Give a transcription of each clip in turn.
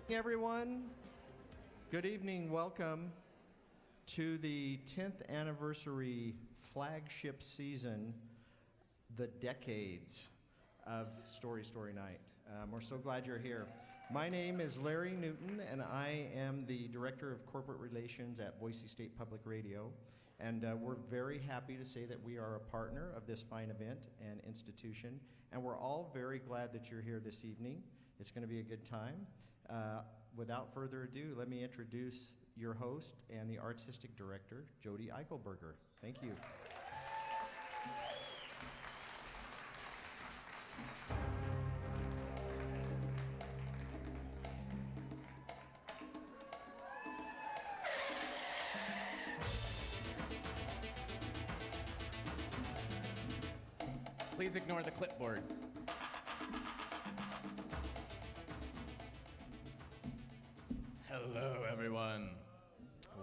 Everyone, good evening. Welcome to the 10th anniversary flagship season, The Decades of Story Story Night. We're so glad you're here. My name is Larry Newton, and I am the Director of Corporate Relations at Boise State Public Radio. And we're very happy to say that we are a partner of this fine event and institution. And we're all very glad that you're here this evening. It's going to be a good time. Without further ado, let me introduce your host and the artistic director, Jody Eichelberger. Thank you. Please ignore the clipboard. Hello, everyone.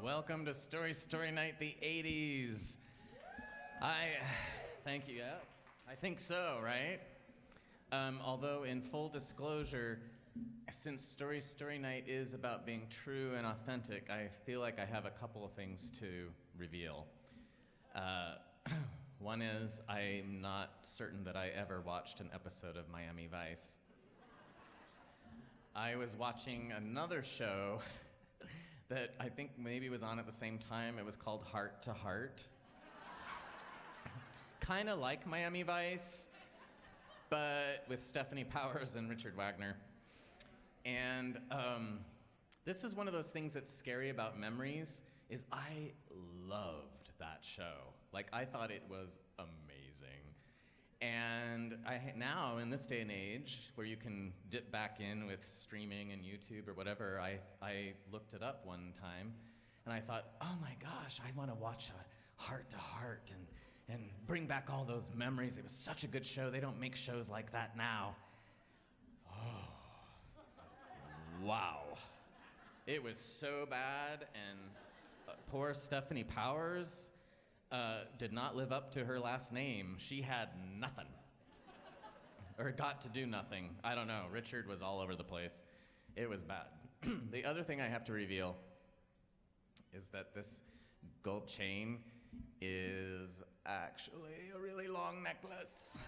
Welcome to Story Story Night, the 80s. Thank you, yes. I think so, right? Although, in full disclosure, since Story Story Night is about being true and authentic, I feel like I have a couple of things to reveal. One is, I'm not certain that I ever watched an episode of Miami Vice. I was watching another show that I think maybe was on at the same time. It was called Heart to Heart. Kind of like Miami Vice, but with Stephanie Powers and Richard Wagner. And this is one of those things that's scary about memories, is I loved that show. Like, I thought it was amazing. And now, in this day and age, where you can dip back in with streaming and YouTube or whatever, I looked it up one time, and I thought, oh my gosh, I want to watch a Heart to Heart and bring back all those memories. It was such a good show. They don't make shows like that now. Oh, wow. It was so bad, and poor Stephanie Powers did not live up to her last name. She had nothing. Or got to do nothing. I don't know. Richard was all over the place. It was bad. The other thing I have to reveal is that this gold chain is actually a really long necklace.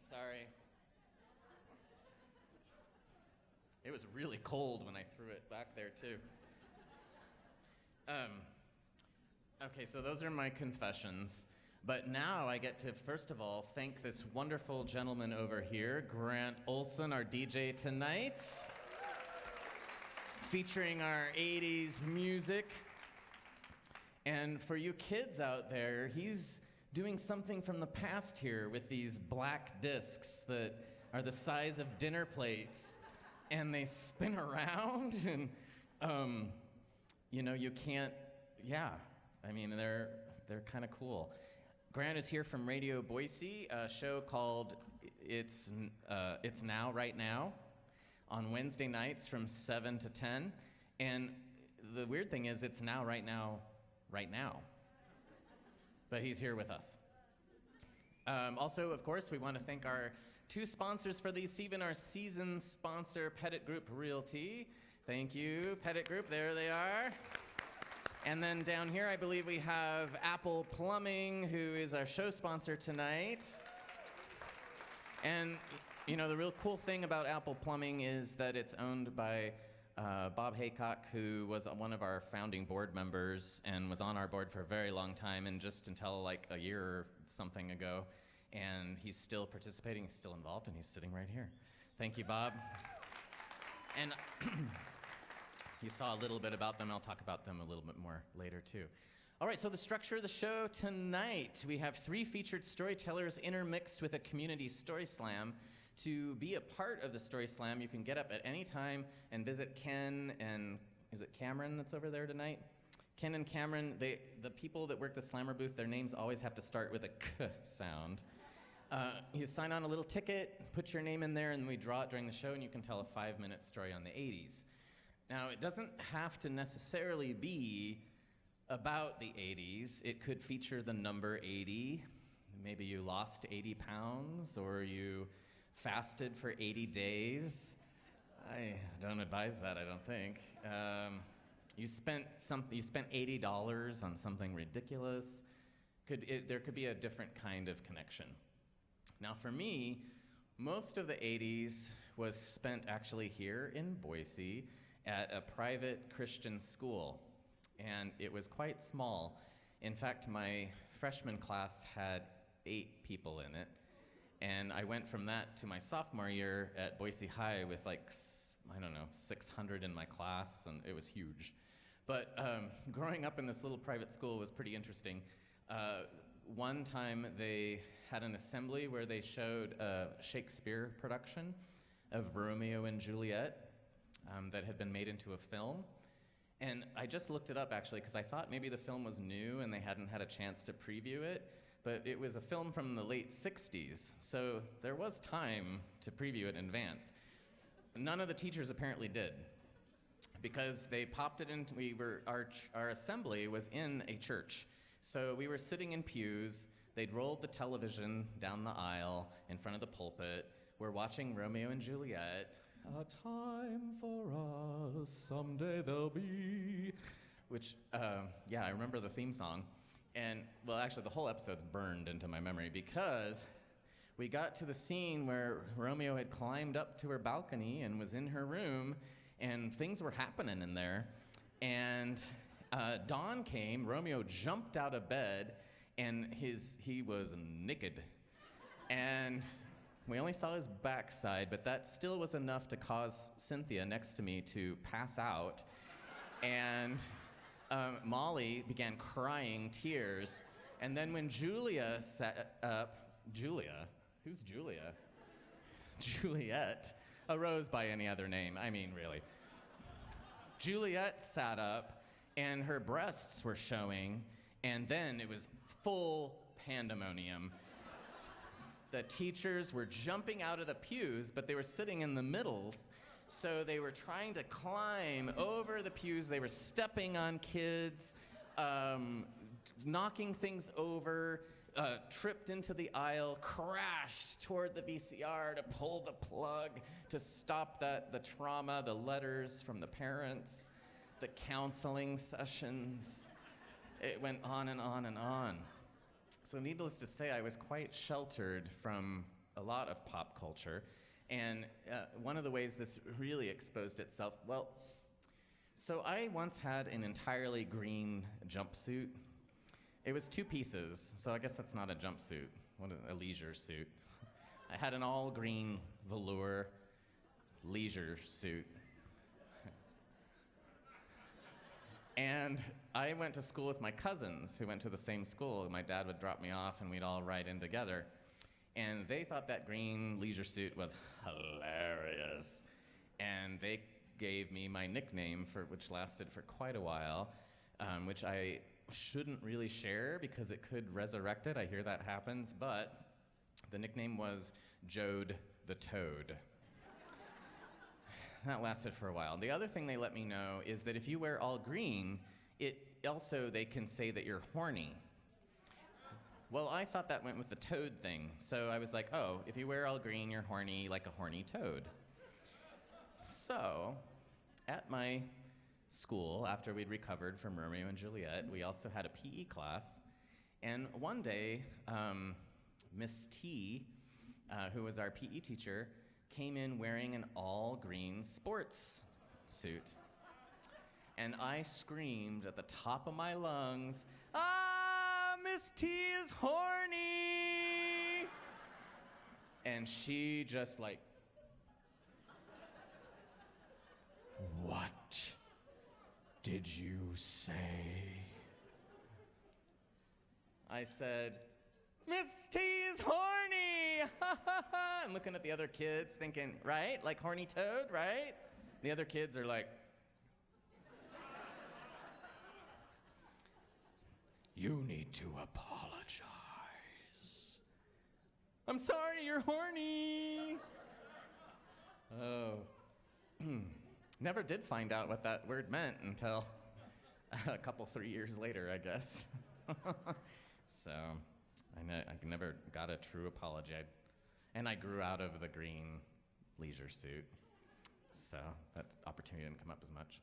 Sorry. It was really cold when I threw it back there, too. Okay, so those are my confessions. But now I get to, first of all, thank this wonderful gentleman over here, Grant Olson, our DJ tonight, featuring our 80s music. And for you kids out there, he's doing something from the past here with these black discs that are the size of dinner plates, and they spin around, and you can't. Yeah, I mean, they're kind of cool. Grant is here from Radio Boise, a show called It's Now Right Now on Wednesday nights from 7 to 10, and the weird thing is it's now right now. But he's here with us. Also, of course, we want to thank our two sponsors for this evening, our season sponsor, Pettit Group Realty. Thank you, Pettit Group. There they are. And then down here, I believe we have Apple Plumbing, who is our show sponsor tonight. And, the real cool thing about Apple Plumbing is that it's owned by Bob Haycock, who was one of our founding board members and was on our board for a very long time, and just until like a year or something ago. And he's still participating, he's still involved, and he's sitting right here. Thank you, Bob. And you saw a little bit about them. I'll talk about them a little bit more later, too. All right, so the structure of the show tonight, we have 3 featured storytellers intermixed with a community story slam. To be a part of the Story Slam, you can get up at any time and visit Ken and, is it Cameron that's over there tonight? Ken and Cameron, the people that work the Slammer booth, their names always have to start with a K sound. You sign on a little ticket, put your name in there, and we draw it during the show, and you can tell a 5-minute story on the 80s. Now, it doesn't have to necessarily be about the 80s. It could feature the number 80. Maybe you lost 80 pounds or you fasted for 80 days. I don't advise that, I don't think. You spent $80 on something ridiculous. There could be a different kind of connection. Now for me, most of the 80s was spent actually here in Boise at a private Christian school, and it was quite small. In fact, my freshman class had 8 people in it, and I went from that to my sophomore year at Boise High with 600 in my class, and it was huge. But growing up in this little private school was pretty interesting. One time they had an assembly where they showed a Shakespeare production of Romeo and Juliet that had been made into a film. And I just looked it up actually because I thought maybe the film was new and they hadn't had a chance to preview it. But it was a film from the late 60s, so there was time to preview it in advance. None of the teachers apparently did, because they popped it into, our assembly was in a church. So we were sitting in pews, they'd rolled the television down the aisle in front of the pulpit. We're watching Romeo and Juliet. A time for us, someday there'll be, which, I remember the theme song. And, well, actually, the whole episode's burned into my memory because we got to the scene where Romeo had climbed up to her balcony and was in her room, and things were happening in there. And dawn came, Romeo jumped out of bed, and he was naked. And we only saw his backside, but that still was enough to cause Cynthia next to me to pass out. And Molly began crying tears, and then when Julia sat up, who's Julia? Juliet arose by any other name, I mean, really. Juliet sat up, and her breasts were showing, and then it was full pandemonium. The teachers were jumping out of the pews, but they were sitting in the middles. So they were trying to climb over the pews. They were stepping on kids, knocking things over, tripped into the aisle, crashed toward the VCR to pull the plug to stop the trauma, the letters from the parents, the counseling sessions. It went on and on and on. So needless to say, I was quite sheltered from a lot of pop culture. And one of the ways this really exposed itself, so I once had an entirely green jumpsuit. It was 2 pieces, so I guess that's not a jumpsuit, a leisure suit. I had an all green velour leisure suit. And I went to school with my cousins who went to the same school. My dad would drop me off and we'd all ride in together. And they thought that green leisure suit was hilarious. And they gave me my nickname, which lasted for quite a while, which I shouldn't really share because it could resurrect it. I hear that happens. But the nickname was Jode the Toad. That lasted for a while. The other thing they let me know is that if you wear all green, they can say that you're horny. Well, I thought that went with the toad thing. So I was like, oh, if you wear all green, you're horny like a horny toad. So at my school, after we'd recovered from Romeo and Juliet, we also had a PE class. And one day, Miss T, who was our PE teacher, came in wearing an all-green sports suit. And I screamed at the top of my lungs, Miss T is horny! And she just what did you say? I said, Miss T is horny! I'm looking at the other kids thinking, right? Like horny toad, right? The other kids are like, you need to apologize. I'm sorry, you're horny. Oh. Never did find out what that word meant until a couple, 3 years later, I guess. So I never got a true apology. And I grew out of the green leisure suit. So that opportunity didn't come up as much.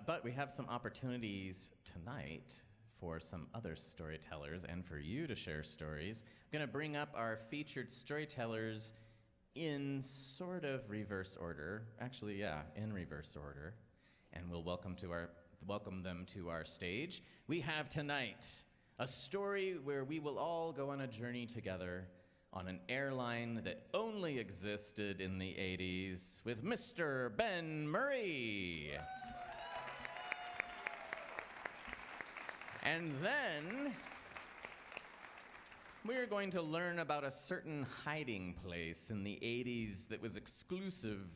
But we have some opportunities tonight for some other storytellers and for you to share stories. I'm going to bring up our featured storytellers in sort of reverse order. Actually, yeah, in reverse order. And we'll welcome them to our stage. We have tonight a story where we will all go on a journey together on an airline that only existed in the 80s with Mr. Ben Murray. And then we're going to learn about a certain hiding place in the 80s that was exclusive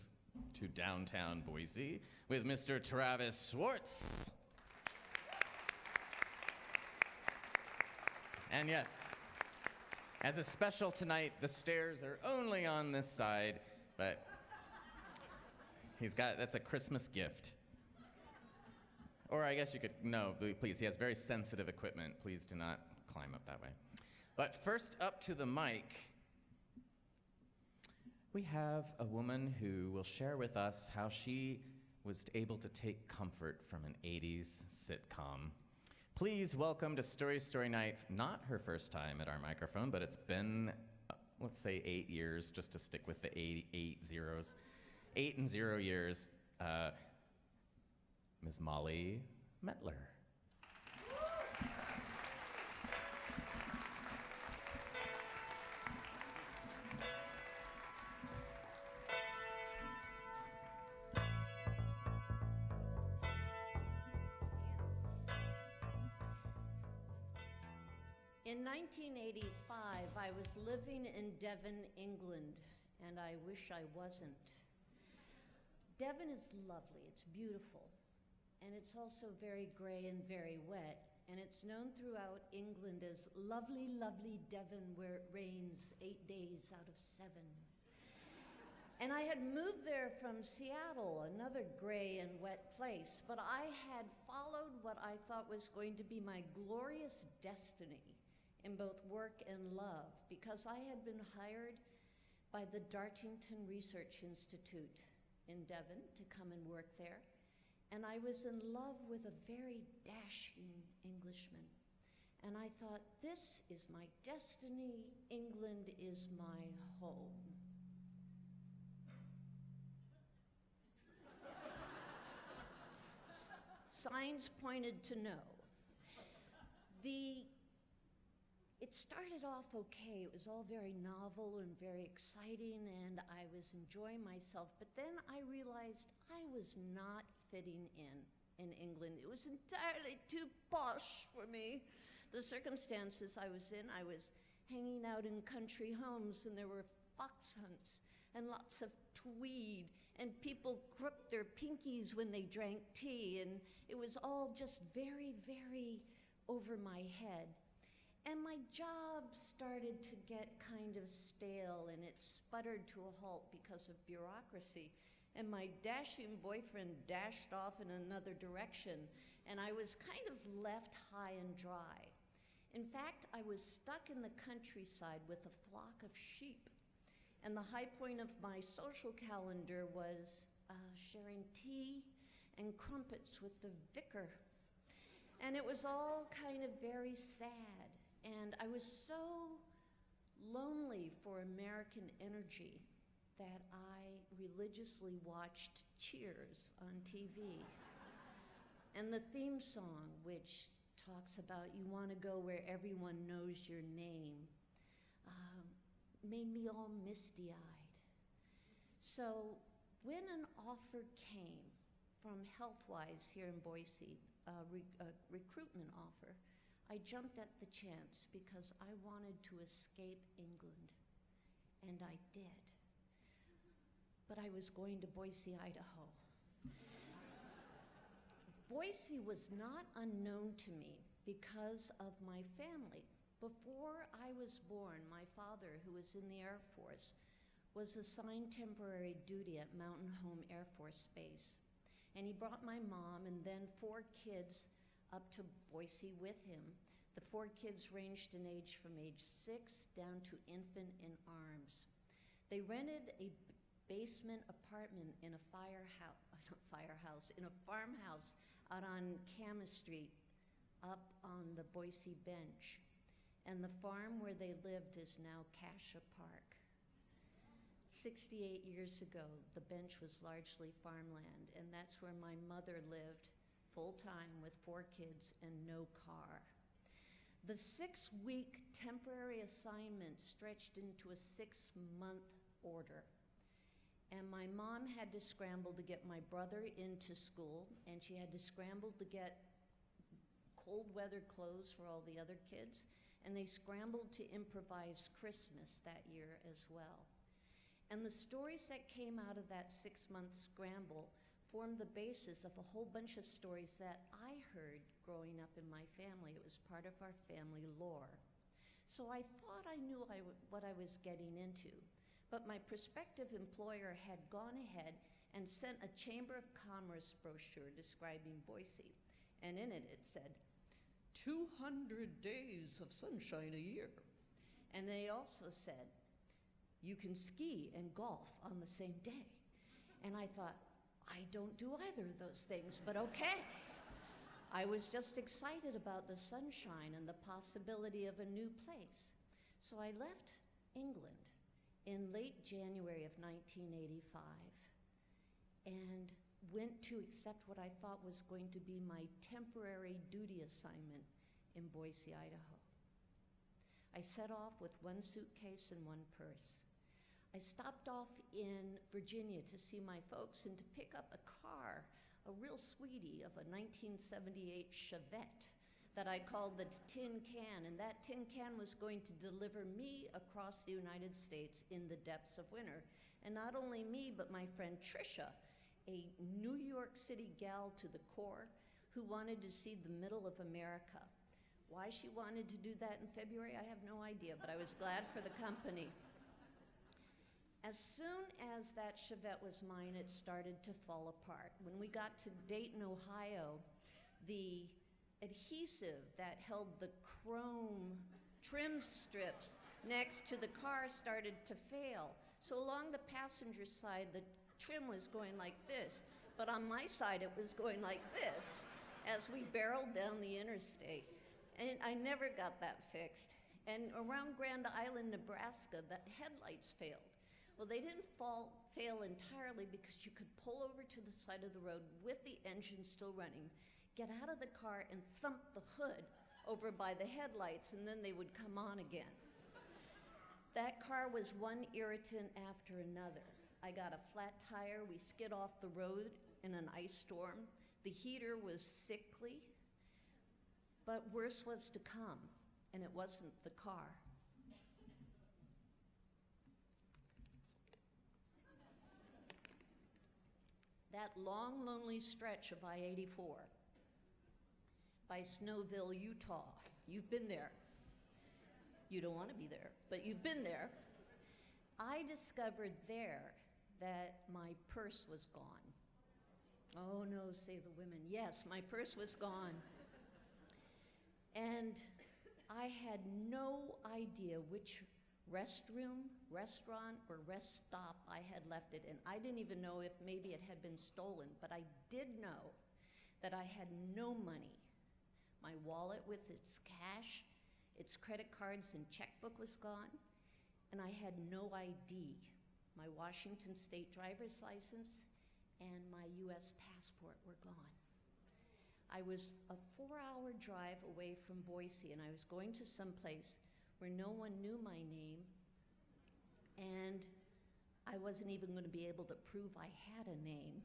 to downtown Boise with Mr. Travis Schwartz. And yes, as a special tonight, the stairs are only on this side, but that's a Christmas gift. Or I guess you could, no, please, he has very sensitive equipment. Please do not climb up that way. But first up to the mic, we have a woman who will share with us how she was able to take comfort from an 80s sitcom. Please welcome to Story Story Night, not her first time at our microphone, but it's been, let's say 8 years, just to stick with the 8 zeros. 8 and 0 years, Ms. Molly Mettler. In 1985, I was living in Devon, England, and I wish I wasn't. Devon is lovely, it's beautiful, and it's also very gray and very wet, and it's known throughout England as lovely, lovely Devon, where it rains 8 days out of 7. And I had moved there from Seattle, another gray and wet place, but I had followed what I thought was going to be my glorious destiny in both work and love, because I had been hired by the Dartington Research Institute in Devon to come and work there. And I was in love with a very dashing Englishman. And I thought, this is my destiny. England is my home. Signs pointed to no. It started off okay. It was all very novel and very exciting, and I was enjoying myself. But then I realized I was not fitting in England. It was entirely too posh for me. The circumstances I was in, I was hanging out in country homes, and there were fox hunts and lots of tweed, and people crooked their pinkies when they drank tea, and it was all just very, very over my head. And my job started to get kind of stale, and it sputtered to a halt because of bureaucracy. And my dashing boyfriend dashed off in another direction, and I was kind of left high and dry. In fact, I was stuck in the countryside with a flock of sheep. And the high point of my social calendar was sharing tea and crumpets with the vicar. And it was all kind of very sad. And I was so lonely for American energy that I religiously watched Cheers on TV. And the theme song, which talks about you want to go where everyone knows your name, made me all misty-eyed. So when an offer came from Healthwise here in Boise, a recruitment offer, I jumped at the chance because I wanted to escape England, and I did. But I was going to Boise, Idaho. Boise was not unknown to me because of my family. Before I was born, my father, who was in the Air Force, was assigned temporary duty at Mountain Home Air Force Base. And he brought my mom and then 4 kids up to Boise with him. The 4 kids ranged in age from age 6 down to infant in arms. They rented a basement apartment in a in a farmhouse out on Camas Street up on the Boise Bench. And the farm where they lived is now Cascia Park. 68 years ago, the bench was largely farmland, and that's where my mother lived full-time with 4 kids and no car. The 6-week temporary assignment stretched into a 6-month order. And my mom had to scramble to get my brother into school, and she had to scramble to get cold weather clothes for all the other kids, and they scrambled to improvise Christmas that year as well. And the stories that came out of that 6-month scramble formed the basis of a whole bunch of stories that I heard growing up in my family. It was part of our family lore. So I thought I knew what I was getting into, but my prospective employer had gone ahead and sent a Chamber of Commerce brochure describing Boise. And in it, it said, 200 days of sunshine a year. And they also said, you can ski and golf on the same day. And I thought, I don't do either of those things, but okay. I was just excited about the sunshine and the possibility of a new place. So I left England in late January of 1985 and went to accept what I thought was going to be my temporary duty assignment in Boise, Idaho. I set off with 1 suitcase and 1 purse. I stopped off in Virginia to see my folks and to pick up a car, a real sweetie of a 1978 Chevette that I called the Tin Can, and that tin can was going to deliver me across the United States in the depths of winter. And not only me, but my friend Trisha, a New York City gal to the core who wanted to see the middle of America. Why she wanted to do that in February, I have no idea, but I was glad for the company. As soon as that Chevette was mine, it started to fall apart. When we got to Dayton, Ohio, the adhesive that held the chrome trim strips next to the car started to fail. So along the passenger side, the trim was going like this, but on my side, it was going like this as we barreled down the interstate. And I never got that fixed. And around Grand Island, Nebraska, the headlights failed. Well, they didn't fail entirely because you could pull over to the side of the road with the engine still running, get out of the car and thump the hood over by the headlights, and then they would come on again. That car was one irritant after another. I got a flat tire, we skid off the road in an ice storm. The heater was sickly, but worse was to come, and it wasn't the car. That long, lonely stretch of I-84 by Snowville, Utah. You've been there. You don't want to be there, but you've been there. I discovered there that my purse was gone. Oh no, say the women. Yes, my purse was gone. And I had no idea which restroom, restaurant, or rest stop I had left it in. I didn't even know if maybe it had been stolen, but I did know that I had no money. My wallet with its cash, its credit cards and checkbook was gone, and I had no ID. My Washington State driver's license and my US passport were gone. I was a 4-hour drive away from Boise, and I was going to some place where no one knew my name, and I wasn't even going to be able to prove I had a name.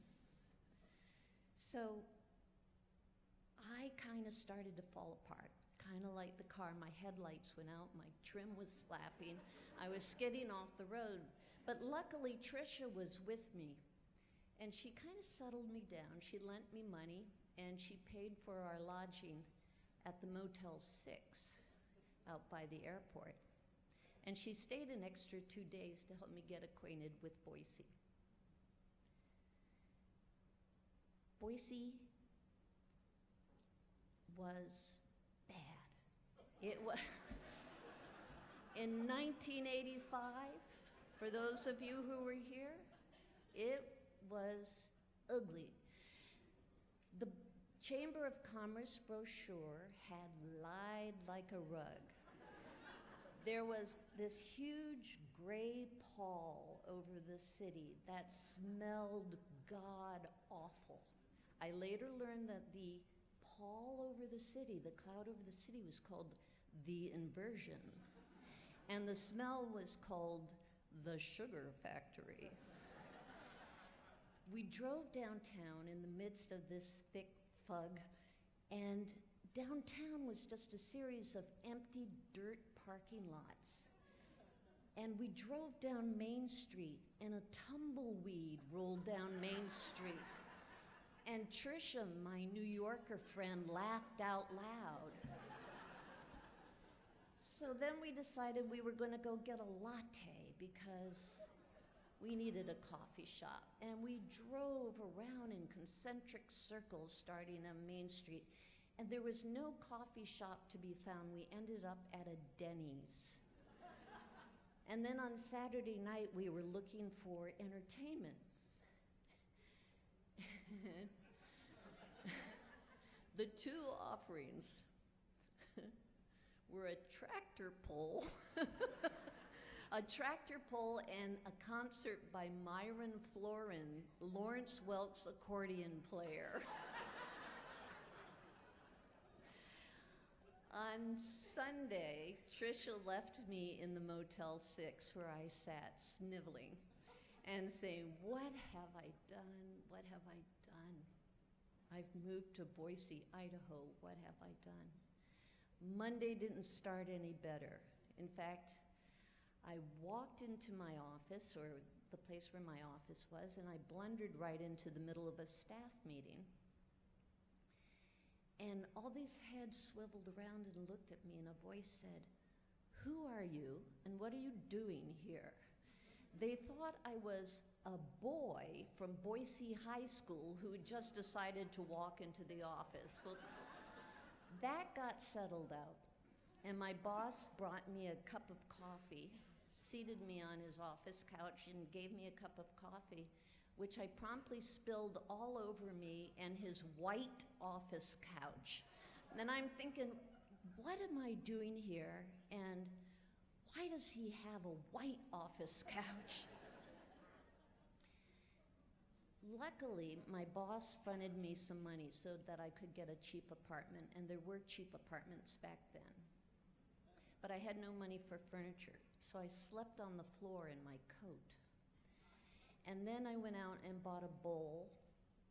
So I kind of started to fall apart, kind of like the car. My headlights went out, my trim was flapping, I was skidding off the road. But luckily, Trisha was with me, and she kind of settled me down. She lent me money, and she paid for our lodging at the Motel 6 out by the airport. And she stayed an extra 2 days to help me get acquainted with Boise. Boise was bad. It was in 1985, for those of you who were here, it was ugly. The Chamber of Commerce brochure had lied like a rug. There was this huge gray pall over the city that smelled god-awful. I later learned that the pall over the city, the cloud over the city, was called the inversion. And the smell was called the sugar factory. We drove downtown in the midst of this thick fog, and downtown was just a series of empty dirt parking lots. And we drove down Main Street, and a tumbleweed rolled down Main Street. And Trisha, my New Yorker friend, laughed out loud. So then we decided we were going to go get a latte because we needed a coffee shop. And we drove around in concentric circles starting on Main Street. And there was no coffee shop to be found. We ended up at a Denny's. And then on Saturday night, we were looking for entertainment. The two offerings were a tractor pull, a tractor pull and a concert by Myron Florin, Lawrence Welk's accordion player. On Sunday, Trisha left me in the Motel 6 where I sat sniveling and saying, "What have I done? What have I done? I've moved to Boise, Idaho. What have I done?" Monday didn't start any better. In fact, I walked into my office, or the place where my office was, and I blundered right into the middle of a staff meeting. And all these heads swiveled around and looked at me, and a voice said, "Who are you, and what are you doing here?" They thought I was a boy from Boise High School who had just decided to walk into the office. Well, that got settled out, and my boss brought me a cup of coffee, seated me on his office couch, and gave me a cup of coffee, which I promptly spilled all over me and his white office couch. And I'm thinking, what am I doing here? And why does he have a white office couch? Luckily, my boss fronted me some money so that I could get a cheap apartment, and there were cheap apartments back then. But I had no money for furniture, so I slept on the floor in my coat. And then I went out and bought a bowl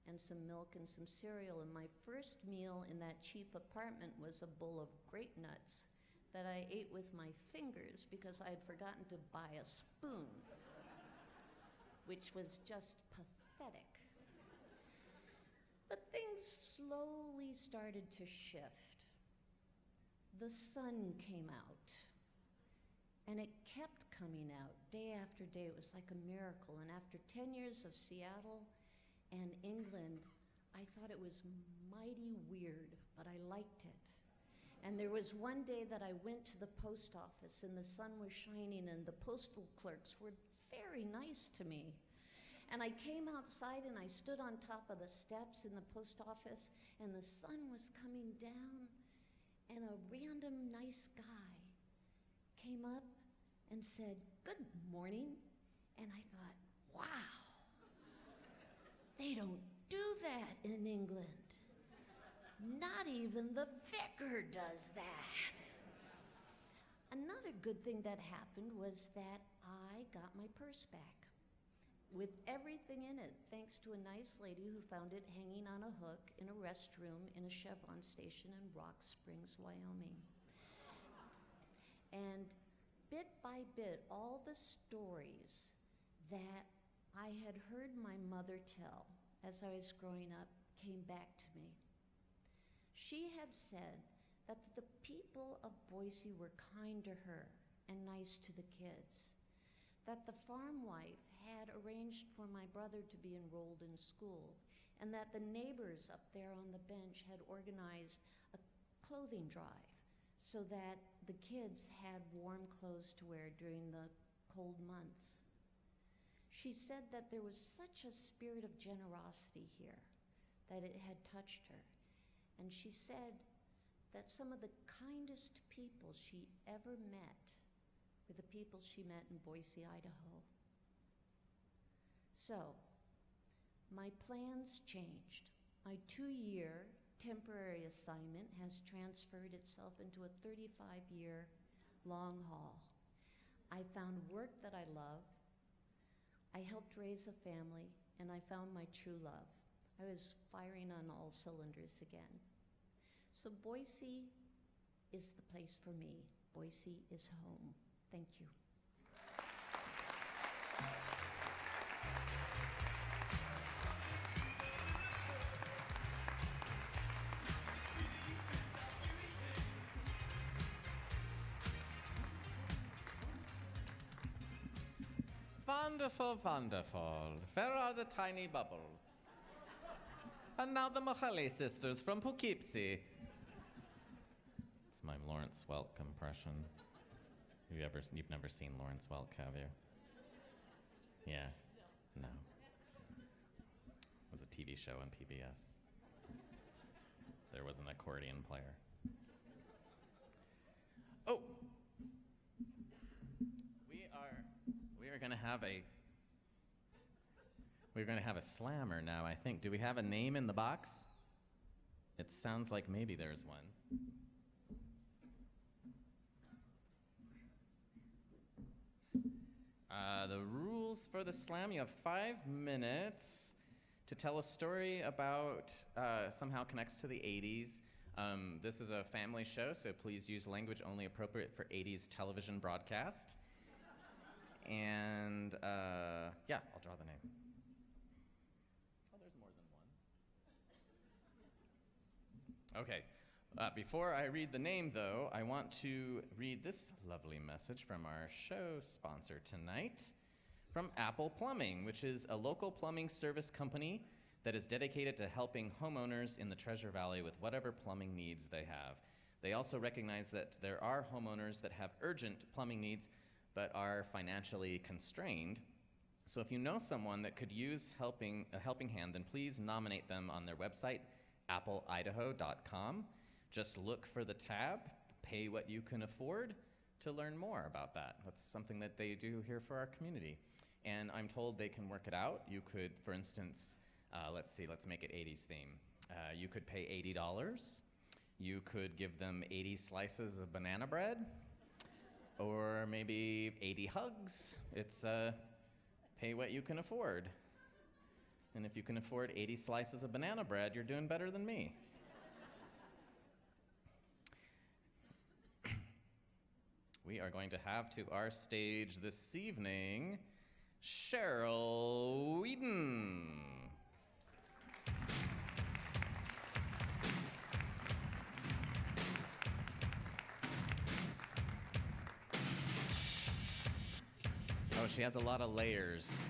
and some milk and some cereal, and my first meal in that cheap apartment was a bowl of grape nuts that I ate with my fingers because I had forgotten to buy a spoon, which was just pathetic. But things slowly started to shift. The sun came out, and it kept coming out day after day. It was like a miracle. And after 10 years of Seattle and England, I thought it was mighty weird, but I liked it. And there was one day that I went to the post office, and the sun was shining, and the postal clerks were very nice to me. And I came outside, and I stood on top of the steps in the post office, and the sun was coming down, and a random nice guy came up and said, "Good morning." And I thought, wow, they don't do that in England. Not even the vicar does that. Another good thing that happened was that I got my purse back with everything in it, thanks to a nice lady who found it hanging on a hook in a restroom in a Chevron station in Rock Springs, Wyoming. And bit by bit, all the stories that I had heard my mother tell as I was growing up came back to me. She had said that the people of Boise were kind to her and nice to the kids, that the farm wife had arranged for my brother to be enrolled in school, and that the neighbors up there on the bench had organized a clothing drive so that the kids had warm clothes to wear during the cold months. She said that there was such a spirit of generosity here that it had touched her. And she said that some of the kindest people she ever met were the people she met in Boise, Idaho. So, my plans changed. My 2-year temporary assignment has transferred itself into a 35-year long haul. I found work that I love. I helped raise a family, and I found my true love. I was firing on all cylinders again. So Boise is the place for me. Boise is home. Thank you. Wonderful, wonderful. Where are the tiny bubbles? And now the Mohale sisters from Poughkeepsie. It's my Lawrence Welk impression. You've never seen Lawrence Welk, have you? Yeah? No. It was a TV show on PBS. There was an accordion player. Oh! We're gonna have a slammer now, I think. Do we have a name in the box? It sounds like maybe there's one. The rules for the slam, you have 5 minutes to tell a story about somehow connects to the 80s. This is a family show, so please use language only appropriate for 80s television broadcast. And yeah, I'll draw the name. Oh, there's more than one. Okay. Before I read the name, though, I want to read this lovely message from our show sponsor tonight, from Apple Plumbing, which is a local plumbing service company that is dedicated to helping homeowners in the Treasure Valley with whatever plumbing needs they have. They also recognize that there are homeowners that have urgent plumbing needs but are financially constrained. So if you know someone that could use a helping hand, then please nominate them on their website, appleidaho.com. Just look for the tab, Pay What You Can Afford, to learn more about that. That's something that they do here for our community. And I'm told they can work it out. You could, for instance, let's make it 80s theme. You could pay $80. You could give them 80 slices of banana bread, or maybe 80 hugs. It's pay what you can afford. And if you can afford 80 slices of banana bread, you're doing better than me. We are going to have to our stage this evening Cheryl Whedon. Oh, she has a lot of layers.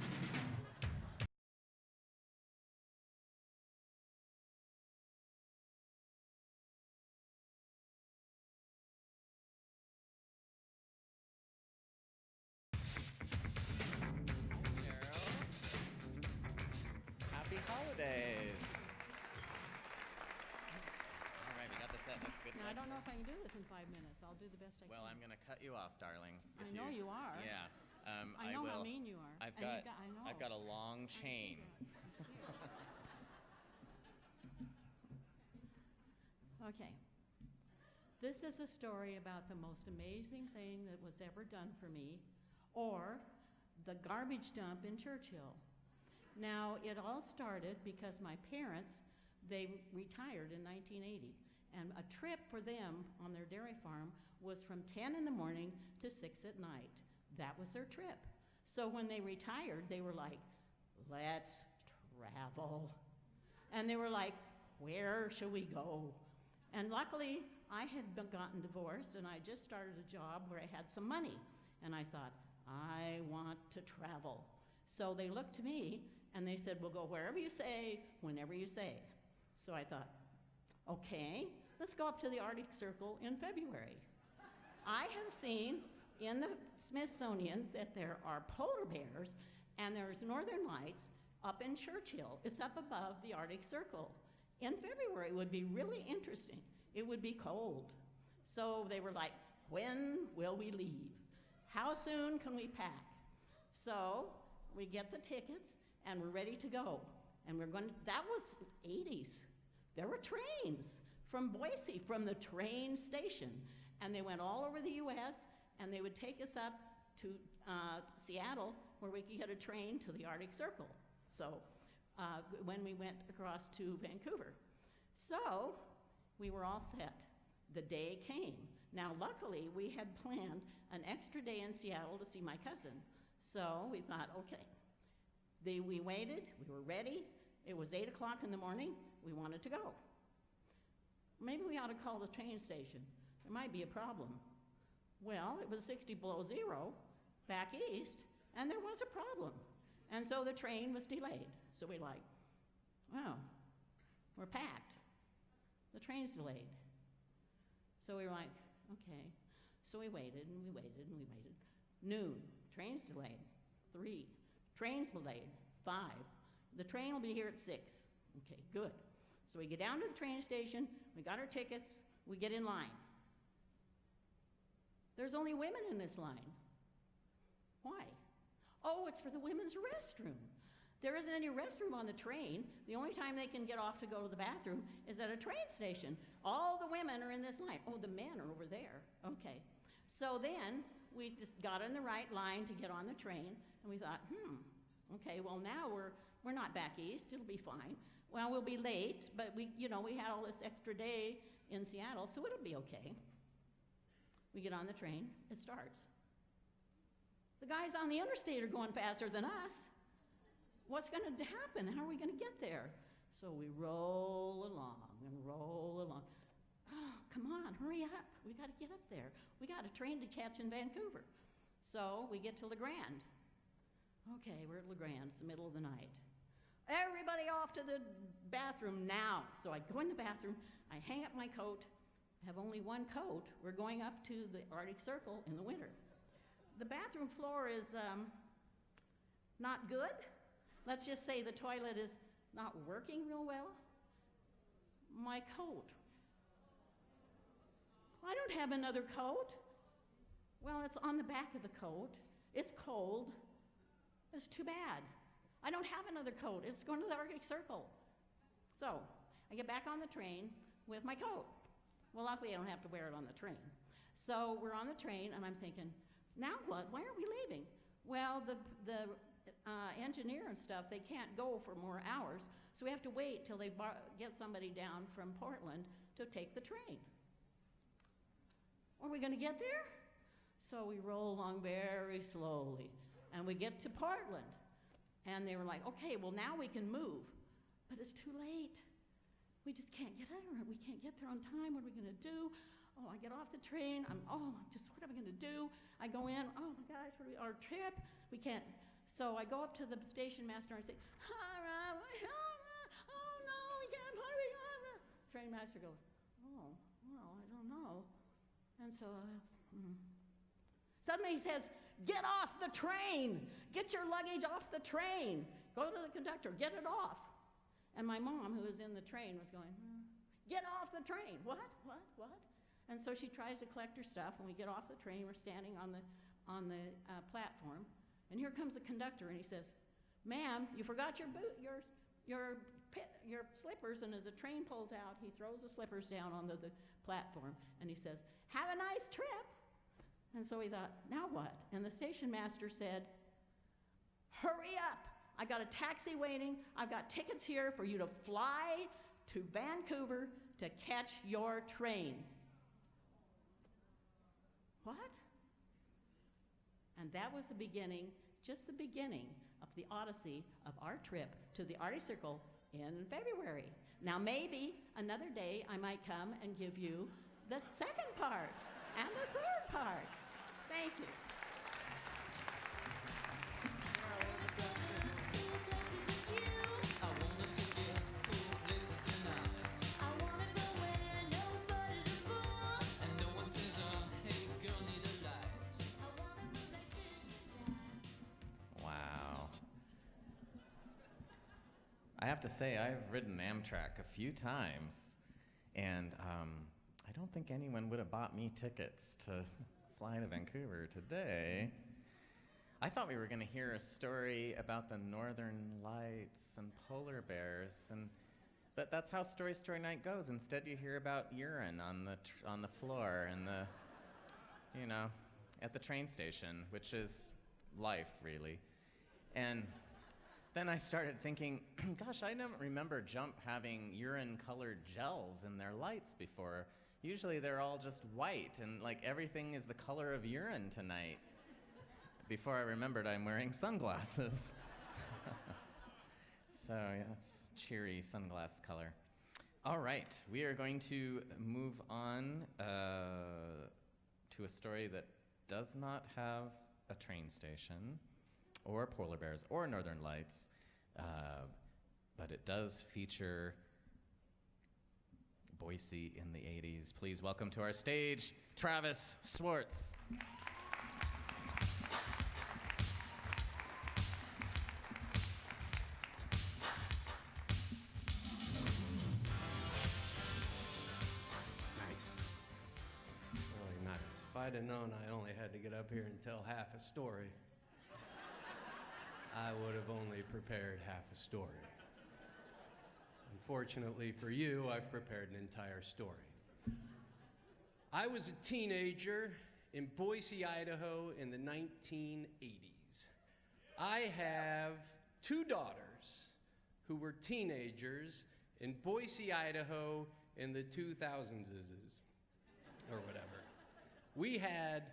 Happy holidays. All right, we got the set. Good. Now, I don't know if I can do this in 5 minutes. I'll do the best I can. Well, I'm going to cut you off, darling. I know you are. Yeah. I know how mean you are. I've And got, I know. I've got a long I see chain. that. Okay. This is a story about the most amazing thing that was ever done for me, or the garbage dump in Churchill. Now, it all started because my parents, they retired in 1980, and a trip for them on their dairy farm was from 10 in the morning to 6 at night. That was their trip. So when they retired, they were like, let's travel. And they were like, where shall we go? And luckily, I had gotten divorced, and I just started a job where I had some money. And I thought, I want to travel. So they looked to me, And they said, we'll go wherever you say, whenever you say. So I thought, okay, let's go up to the Arctic Circle in February. I have seen in the Smithsonian that there are polar bears and there's northern lights up in Churchill. It's up above the Arctic Circle. In February would be really interesting. It would be cold. So they were like, when will we leave? How soon can we pack? So we get the tickets and we're ready to go. And we're going to, that was 80s. There were trains from Boise, from the train station. And they went all over the US and they would take us up to Seattle where we could get a train to the Arctic Circle. So when we went across to Vancouver. So we were all set. The day came. Now, luckily, we had planned an extra day in Seattle to see my cousin. So we thought, okay. We waited. We were ready. It was 8 o'clock in the morning. We wanted to go. Maybe we ought to call the train station. There might be a problem. Well, it was 60 below zero back east, and there was a problem. And so the train was delayed. So we like, well, we're packed. The train's delayed. So we were like, okay. So we waited and we waited and we waited. Noon, train's delayed. 3, train's delayed. 5, the train will be here at 6. Okay, good. So we get down to the train station, we got our tickets, we get in line. There's only women in this line. Why? Oh, it's for the women's restroom. There isn't any restroom on the train. The only time they can get off to go to the bathroom is at a train station. All the women are in this line. Oh, the men are over there. Okay. So then we just got in the right line to get on the train, and we thought, okay, well now we're not back east. It'll be fine. Well, we'll be late, but we had all this extra day in Seattle, so it'll be okay. We get on the train. It starts. The guys on the interstate are going faster than us. What's going to happen? How are we going to get there? So we roll along and roll along. Oh, come on, hurry up. We got to get up there. We got a train to catch in Vancouver. So we get to La Grande. Okay, we're at La Grande. It's the middle of the night. Everybody off to the bathroom now. So I go in the bathroom. I hang up my coat. I have only one coat. We're going up to the Arctic Circle in the winter. The bathroom floor is not good. Let's just say the toilet is not working real well. My coat. I don't have another coat. Well, it's on the back of the coat. It's cold. It's too bad. I don't have another coat. It's going to the Arctic Circle. So I get back on the train with my coat. Well, luckily I don't have to wear it on the train. So we're on the train, and I'm thinking, now what? Why aren't we leaving? Well, the engineer and stuff, they can't go for more hours, so we have to wait till they get somebody down from Portland to take the train. Are we going to get there? So we roll along very slowly, and we get to Portland. And they were like, okay, well, now we can move. But it's too late. We just can't get there. We can't get there on time. What are we going to do? Oh, I get off the train. what am I going to do? I go in. Oh, my gosh, our trip. We can't. So I go up to the station master and I say, oh, no, we can't hurry. Train master goes, oh, well, I don't know. And so suddenly he says, get off the train. Get your luggage off the train. Go to the conductor. Get it off. And my mom, who was in the train, was going, get off the train. What? And so she tries to collect her stuff, and we get off the train. We're standing on the platform, and here comes the conductor, and he says, ma'am, you forgot your slippers. And as the train pulls out, he throws the slippers down on the platform, and he says, have a nice trip. And so we thought, now what? And the station master said, hurry up. I got a taxi waiting. I've got tickets here for you to fly to Vancouver to catch your train. What? And that was the beginning, just the beginning of the odyssey of our trip to the Arctic Circle in February. Now maybe another day I might come and give you the second part and the third part. Thank you. to say I've ridden Amtrak a few times, and I don't think anyone would have bought me tickets to fly to Vancouver today. I thought we were going to hear a story about the Northern Lights and polar bears, but that's how Story Story Night goes. Instead, you hear about urine on the floor and at the train station, which is life, really. And then I started thinking, gosh, I don't remember Jump having urine-colored gels in their lights before. Usually they're all just white, and like everything is the color of urine tonight. Before I remembered I'm wearing sunglasses. So yeah, that's cheery sunglass color. All right, we are going to move on to a story that does not have a train station or polar bears or northern lights, but it does feature Boise in the 80s. Please welcome to our stage, Travis Swartz. If I'd have known I only had to get up here and tell half a story, I would have only prepared half a story. Unfortunately for you, I've prepared an entire story. I was a teenager in Boise, Idaho in the 1980s. I have two daughters who were teenagers in Boise, Idaho in the 2000s, or whatever. We had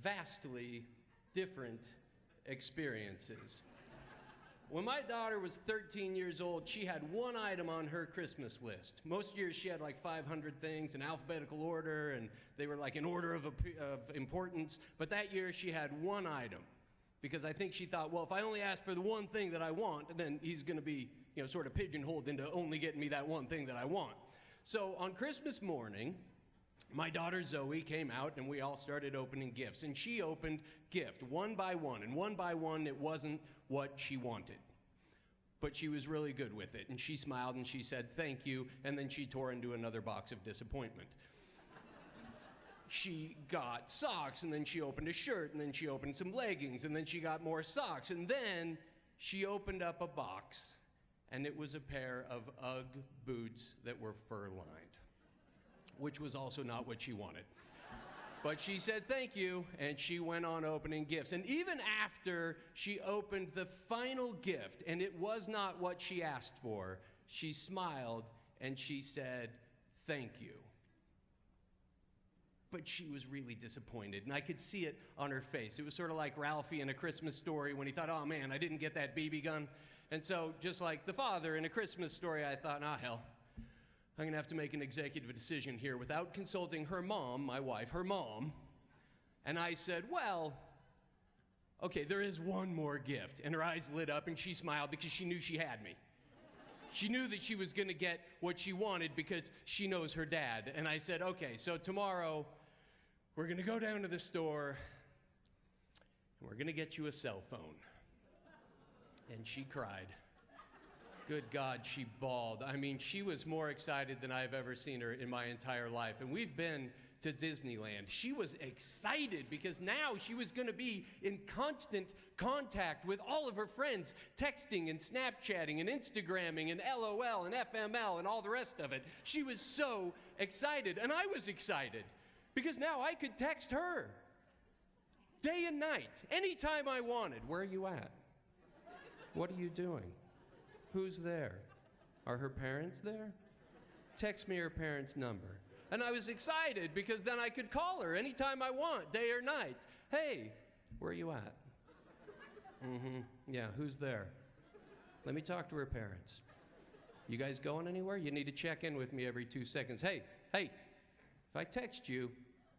vastly different experiences. When my daughter was 13 years old, she had one item on her Christmas list. Most years she had like 500 things in alphabetical order, and they were like in order of importance. But that year she had one item, because I think she thought, well, if I only ask for the one thing that I want, then he's going to be, sort of pigeonholed into only getting me that one thing that I want. So on Christmas morning, my daughter Zoe came out and we all started opening gifts. And she opened gift one by one. And one by one, it wasn't what she wanted. But she was really good with it. And she smiled and she said, thank you. And then she tore into another box of disappointment. She got socks, and then she opened a shirt, and then she opened some leggings, and then she got more socks. And then she opened up a box, and it was a pair of UGG boots that were fur-lined, which was also not what she wanted. But she said thank you, and she went on opening gifts. And even after she opened the final gift, and it was not what she asked for, she smiled and she said thank you. But she was really disappointed, and I could see it on her face. It was sort of like Ralphie in A Christmas Story when he thought, oh man, I didn't get that BB gun. And so just like the father in A Christmas Story, I thought, hell. I'm going to have to make an executive decision here without consulting her mom, my wife, her mom. And I said, well, okay, there is one more gift. And her eyes lit up and she smiled because she knew she had me. She knew that she was going to get what she wanted because she knows her dad. And I said, okay, so tomorrow we're going to go down to the store and we're going to get you a cell phone. And she cried. Good God, she bawled. I mean, she was more excited than I've ever seen her in my entire life. And we've been to Disneyland. She was excited because now she was going to be in constant contact with all of her friends, texting and Snapchatting and Instagramming and LOL and FML and all the rest of it. She was so excited, and I was excited because now I could text her day and night, anytime I wanted. Where are you at? What are you doing? Who's there? Are her parents there? Text me her parents' number. And I was excited because then I could call her anytime I want, day or night. Hey, where are you at? Yeah, who's there? Let me talk to her parents. You guys going anywhere? You need to check in with me every 2 seconds. Hey, if I text you,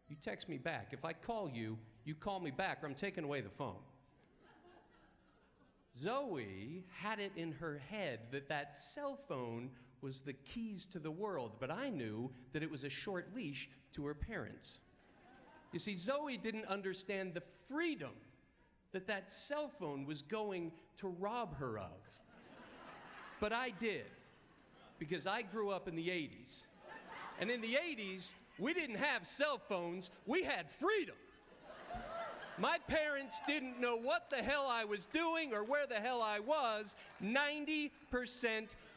you text me back. If I call you, you call me back or I'm taking away the phone. Zoe had it in her head that that cell phone was the keys to the world, but I knew that it was a short leash to her parents. You see, Zoe didn't understand the freedom that that cell phone was going to rob her of. But I did, because I grew up in the 80s. And in the 80s, we didn't have cell phones, we had freedom. My parents didn't know what the hell I was doing or where the hell I was 90%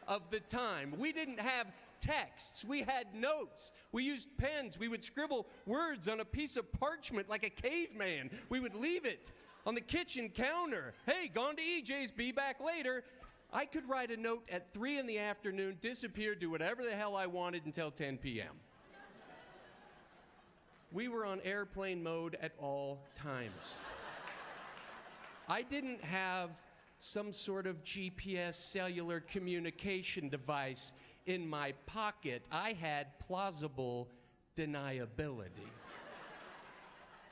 of the time. We didn't have texts, we had notes. We used pens, we would scribble words on a piece of parchment like a caveman. We would leave it on the kitchen counter. Hey, gone to EJ's, be back later. I could write a note at 3 in the afternoon, disappear, do whatever the hell I wanted until 10 p.m. We were on airplane mode at all times. I didn't have some sort of GPS cellular communication device in my pocket. I had plausible deniability.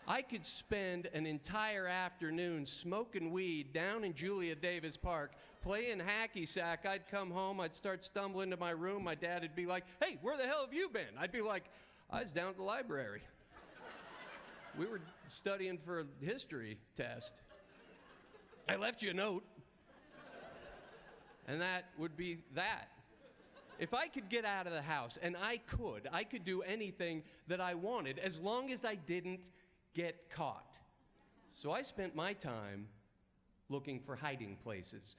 I could spend an entire afternoon smoking weed down in Julia Davis Park, playing hacky sack. I'd come home, I'd start stumbling to my room. My dad would be like, "Hey, where the hell have you been?" I'd be like, "I was down at the library. We were studying for a history test. I left you a note." And that would be that. If I could get out of the house, and I could do anything that I wanted as long as I didn't get caught. So I spent my time looking for hiding places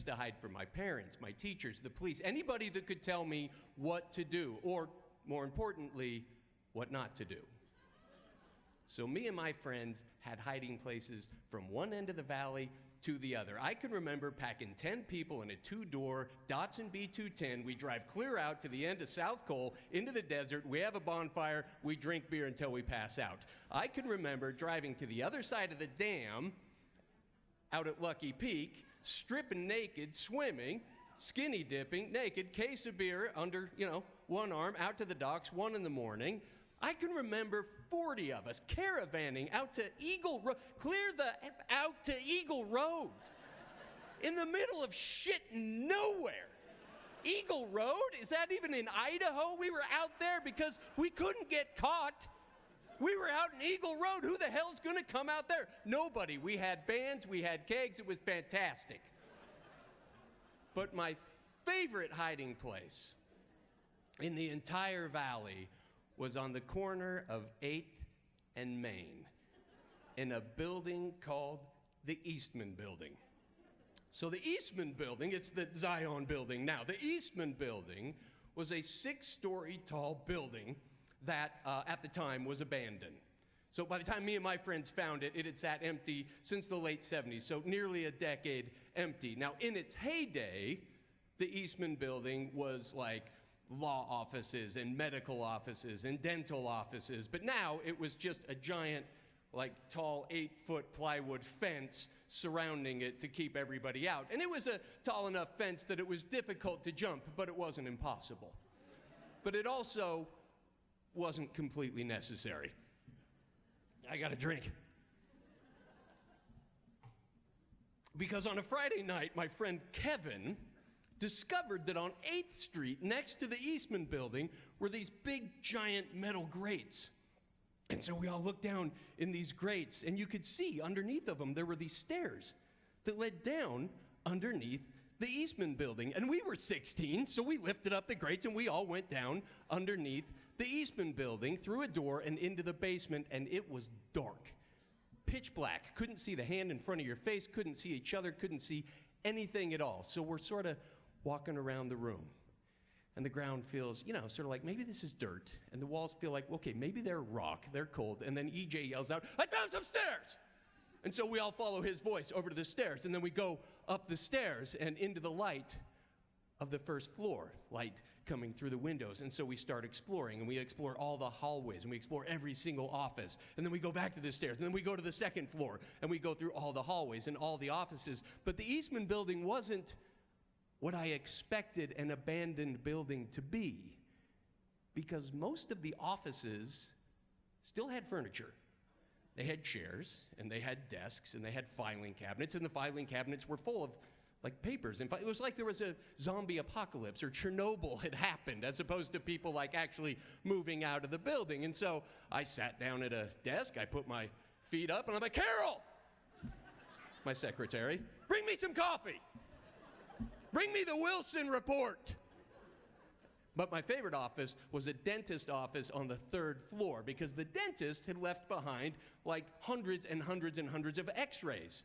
to hide from my parents, my teachers, the police, anybody that could tell me what to do, or more importantly, what not to do. So me and my friends had hiding places from one end of the valley to the other. I can remember packing 10 people in a 2-door Datsun B210. We drive clear out to the end of South Cole into the desert. We have a bonfire. We drink beer until we pass out. I can remember driving to the other side of the dam out at Lucky Peak, stripping naked, swimming, skinny dipping, naked, case of beer under, one arm, out to the docks, 1 in the morning. I can remember 40 of us caravanning out to Eagle Road, out to Eagle Road, in the middle of shit nowhere. Eagle Road? Is that even in Idaho? We were out there because we couldn't get caught. We were out in Eagle Road. Who the hell's gonna come out there? Nobody. We had bands, we had kegs, it was fantastic. But my favorite hiding place in the entire valley was on the corner of 8th and Main in a building called the Eastman Building. So the Eastman Building, it's the Zion Building now. The Eastman Building was a 6-story tall building that at the time was abandoned. So by the time me and my friends found it, it had sat empty since the late 70s, so nearly a decade empty. Now in its heyday, the Eastman Building was like law offices and medical offices and dental offices, but now it was just a giant, tall 8-foot plywood fence surrounding it to keep everybody out. And it was a tall enough fence that it was difficult to jump, but it wasn't impossible. But it also wasn't completely necessary. I got a drink. Because on a Friday night, my friend Kevin discovered that on 8th Street, next to the Eastman Building, were these big, giant metal grates. And so we all looked down in these grates, and you could see underneath of them, there were these stairs that led down underneath the Eastman Building. And we were 16, so we lifted up the grates, and we all went down underneath the Eastman Building, through a door, and into the basement, and it was dark. Pitch black. Couldn't see the hand in front of your face, couldn't see each other, couldn't see anything at all. So we're sort of walking around the room, and the ground feels, sort of like maybe this is dirt, and the walls feel like, okay, maybe they're rock, they're cold, and then EJ yells out, "I found some stairs!" And so we all follow his voice over to the stairs, and then we go up the stairs and into the light of the first floor, light coming through the windows. And so we start exploring, and we explore all the hallways, and we explore every single office, and then we go back to the stairs, and then we go to the second floor, and we go through all the hallways and all the offices. But the Eastman Building wasn't what I expected an abandoned building to be, because most of the offices still had furniture. They had chairs, and they had desks, and they had filing cabinets, and the filing cabinets were full of papers. In fact, it was like there was a zombie apocalypse, or Chernobyl had happened, as opposed to people actually moving out of the building. And so I sat down at a desk, I put my feet up, and I'm like, "Carol!" My secretary, "Bring me some coffee. Bring me the Wilson report. But my favorite office was a dentist office on the 3rd floor because the dentist had left behind like hundreds and hundreds and hundreds of x-rays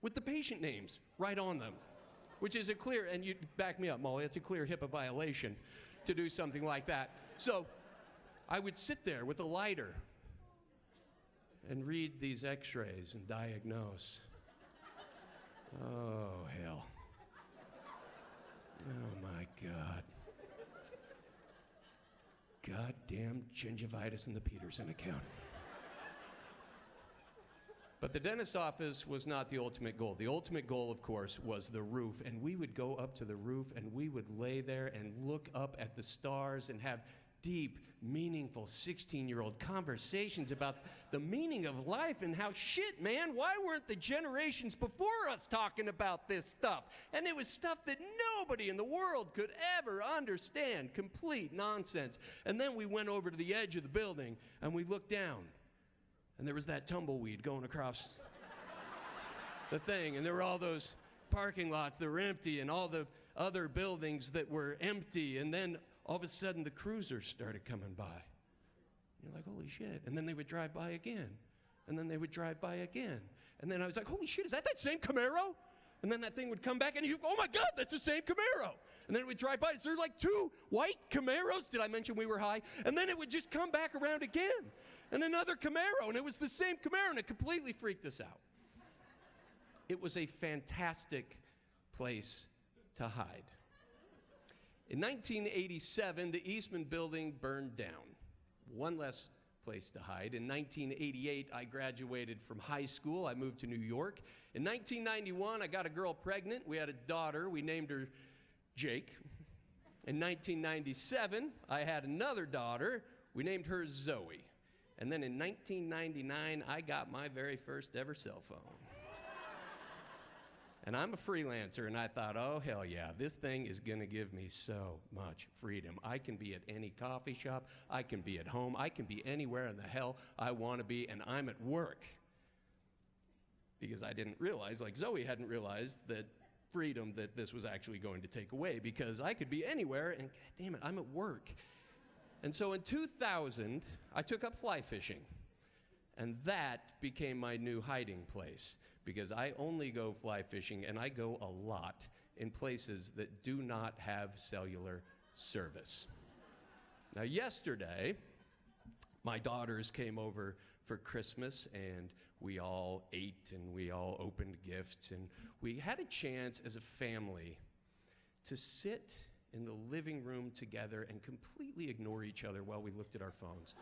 with the patient names right on them, which is a clear, and you back me up, Molly, it's a clear HIPAA violation to do something like that. So I would sit there with a lighter and read these x-rays and diagnose. Oh, hell. Oh, my God. Goddamn gingivitis in the Peterson account. But the dentist's office was not the ultimate goal. The ultimate goal, of course, was the roof. And we would go up to the roof and we would lay there and look up at the stars and have deep, meaningful 16-year-old conversations about the meaning of life and how, shit, man, why weren't the generations before us talking about this stuff? And it was stuff that nobody in the world could ever understand. Complete nonsense. And then we went over to the edge of the building and we looked down. And there was that tumbleweed going across the thing. And there were all those parking lots that were empty and all the other buildings that were empty. And then all of a sudden, the cruisers started coming by. You're like, holy shit. And then they would drive by again. And then they would drive by again. And then I was like, holy shit, is that same Camaro? And then that thing would come back, and you, oh my God, that's the same Camaro. And then it would drive by. Is there like 2 white Camaros? Did I mention we were high? And then it would just come back around again. And another Camaro, and it was the same Camaro, and it completely freaked us out. It was a fantastic place to hide. In 1987, the Eastman Building burned down. One less place to hide. In 1988, I graduated from high school. I moved to New York. In 1991, I got a girl pregnant. We had a daughter. We named her Jake. In 1997, I had another daughter. We named her Zoe. And then in 1999, I got my very first ever cell phone. And I'm a freelancer, and I thought, oh, hell yeah, this thing is going to give me so much freedom. I can be at any coffee shop. I can be at home. I can be anywhere in the hell I want to be, and I'm at work. Because I didn't realize, like Zoe hadn't realized, that freedom that this was actually going to take away, because I could be anywhere, and God damn it, I'm at work. And so in 2000, I took up fly fishing. And that became my new hiding place, because I only go fly fishing, and I go a lot in places that do not have cellular service. Now, yesterday, my daughters came over for Christmas, and we all ate, and we all opened gifts, and we had a chance as a family to sit in the living room together and completely ignore each other while we looked at our phones.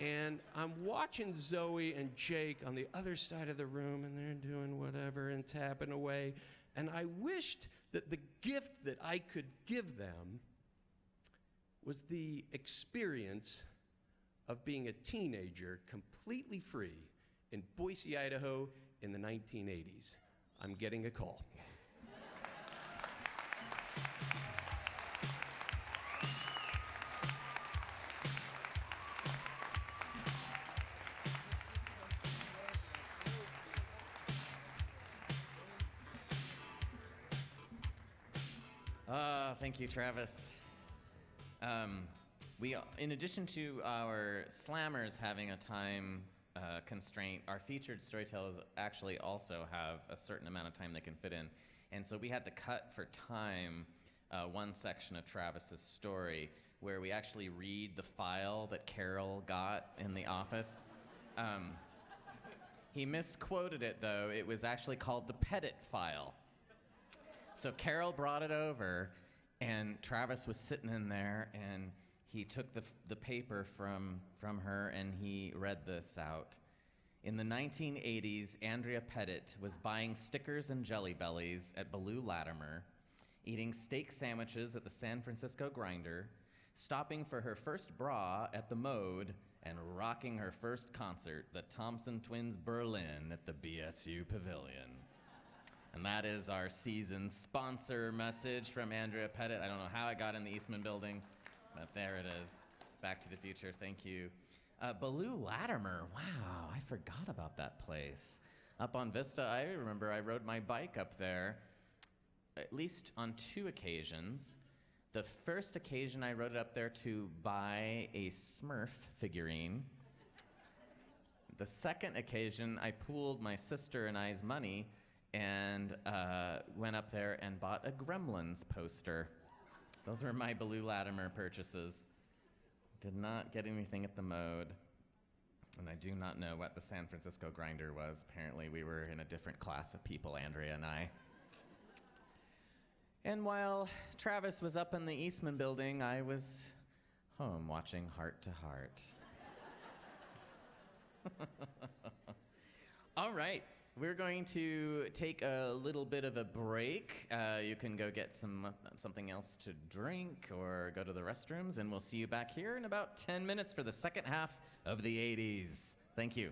And I'm watching Zoe and Jake on the other side of the room, and they're doing whatever and tapping away. And I wished that the gift that I could give them was the experience of being a teenager completely free in Boise, Idaho in the 1980s. I'm getting a call. Thank you, Travis. In addition to our slammers having a time constraint, our featured storytellers actually also have a certain amount of time they can fit in. And so we had to cut for time one section of Travis's story where we actually read the file that Carol got in the office. He misquoted it, though. It was actually called the Pettit file. So Carol brought it over, and Travis was sitting in there, and he took the paper from her, and he read this out. In the 1980s, Andrea Pettit was buying stickers and Jelly Bellies at Baloo Latimer, eating steak sandwiches at the San Francisco Grinder, stopping for her first bra at the Mode, and rocking her first concert, the Thompson Twins Berlin, at the BSU Pavilion. And that is our season sponsor message from Andrea Pettit. I don't know how it got in the Eastman Building, but there it is. Back to the Future, thank you. Baloo Latimer, wow, I forgot about that place. Up on Vista, I remember I rode my bike up there. at least on 2 occasions. The first occasion, I wrote it up there to buy a Smurf figurine. The second occasion, I pooled my sister and I's money and went up there and bought a Gremlins poster. Those were my Blue Latimer purchases. Did not get anything at the Mode. And I do not know what the San Francisco Grinder was. Apparently we were in a different class of people, Andrea and I. And while Travis was up in the Eastman building, I was home watching Heart to Heart. All right, we're going to take a little bit of a break. You can go get something else to drink or go to the restrooms, and we'll see you back here in about 10 minutes for the second half of the 80s. Thank you.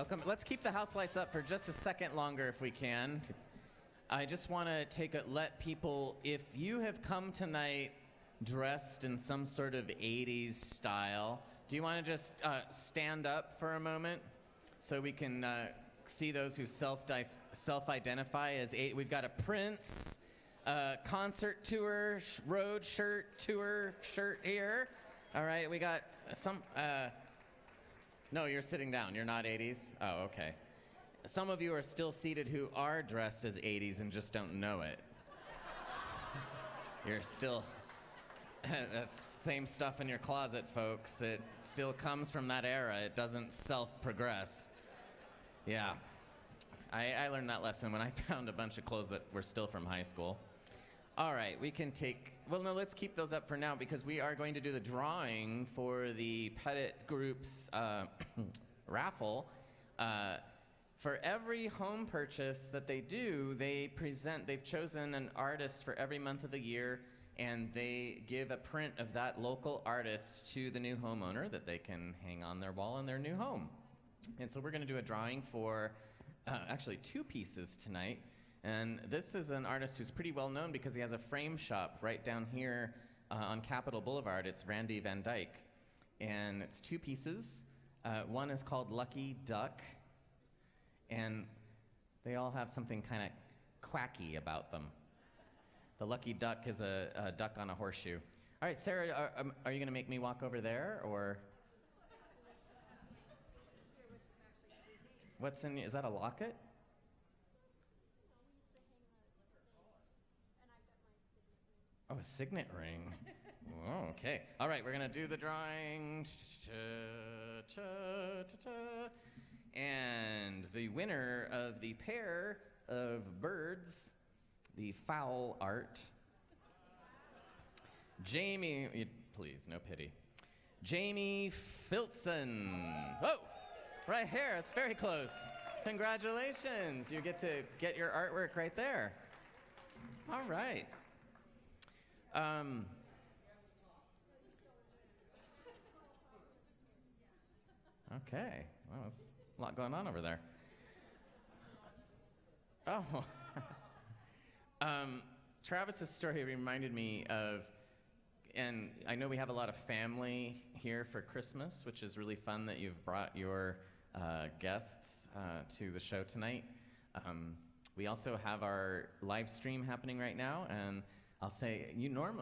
welcome. Let's keep the house lights up for just a second longer if we can. I just want to let people, if you have come tonight dressed in some sort of 80s style, do you want to just stand up for a moment so we can see those who self-identify as we've got a Prince concert tour road tour shirt here. All right, we got some. No, you're sitting down. You're not 80s. Oh, okay. Some of you are still seated who are dressed as 80s and just don't know it. You're still. That's same stuff in your closet, folks. It still comes from that era. It doesn't self-progress. Yeah. I learned that lesson when I found a bunch of clothes that were still from high school. All right, we can take... Well, no, let's keep those up for now because we are going to do the drawing for the Pettit Group's raffle. For every home purchase that they do, they've chosen an artist for every month of the year, and they give a print of that local artist to the new homeowner that they can hang on their wall in their new home. And so we're going to do a drawing for actually 2 pieces tonight. And this is an artist who's pretty well known because he has a frame shop right down here on Capitol Boulevard. It's Randy Van Dyke. And it's 2 pieces. One is called Lucky Duck. And they all have something kind of quacky about them. The Lucky Duck is a duck on a horseshoe. All right, Sarah, are you going to make me walk over there, or? What's in? Is that a locket? Oh, a signet ring. Oh, okay. All right, we're going to do the drawing. And the winner of the pair of birds, the fowl art, Jamie, please, no pity. Jamie Filson. Oh, right here. It's very close. Congratulations. You get to get your artwork right there. All right. Okay. Well, there's a lot going on over there. Oh. Travis's story reminded me of, and I know we have a lot of family here for Christmas, which is really fun that you've brought your guests to the show tonight. We also have our live stream happening right now, and I'll say,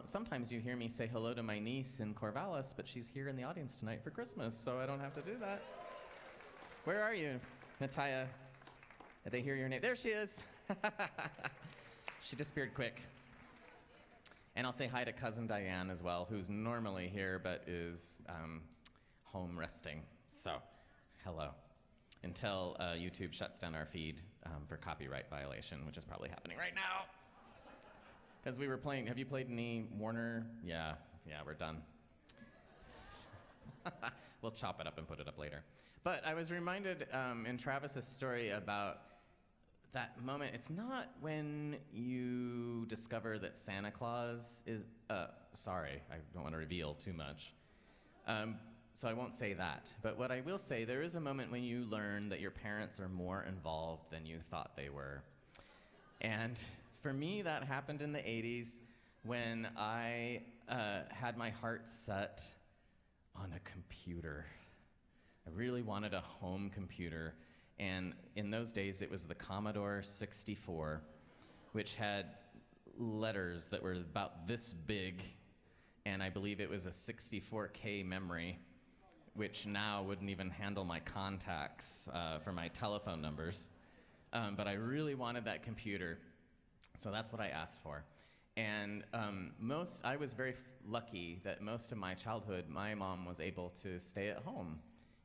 sometimes you hear me say hello to my niece in Corvallis, but she's here in the audience tonight for Christmas, so I don't have to do that. Where are you, Natalia? Did they hear your name? There she is. She disappeared quick. And I'll say hi to cousin Diane as well, who's normally here but is home resting. So, hello. Until YouTube shuts down our feed for copyright violation, which is probably happening right now. Because we were playing, have you played any Warner? Yeah, we're done. We'll chop it up and put it up later. But I was reminded in Travis's story about that moment. It's not when you discover that Santa Claus is, sorry, I don't want to reveal too much. So I won't say that. But what I will say, there is a moment when you learn that your parents are more involved than you thought they were. And for me, that happened in the 80s when I had my heart set on a computer. I really wanted a home computer. And in those days, it was the Commodore 64, which had letters that were about this big. And I believe it was a 64K memory, which now wouldn't even handle my contacts for my telephone numbers. But I really wanted that computer. So that's what I asked for. And I was very lucky that most of my childhood, my mom was able to stay at home.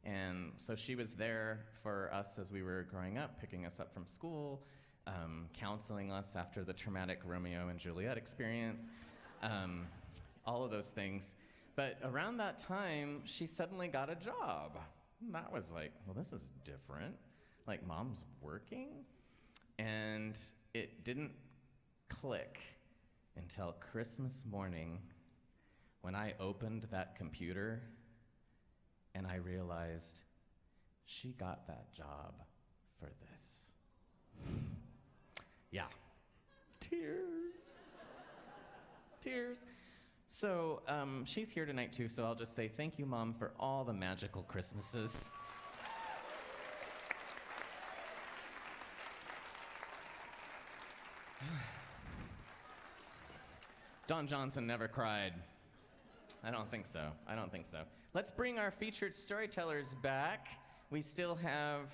And so she was there for us as we were growing up, picking us up from school, counseling us after the traumatic Romeo and Juliet experience, all of those things. But around that time, she suddenly got a job. And that was like, well, this is different. Like, mom's working? And it didn't click until Christmas morning when I opened that computer and I realized she got that job for this. Yeah. Tears. Tears. So she's here tonight too, so I'll just say thank you, Mom, for all the magical Christmases. Don Johnson never cried. I don't think so. I don't think so. Let's bring our featured storytellers back. We still have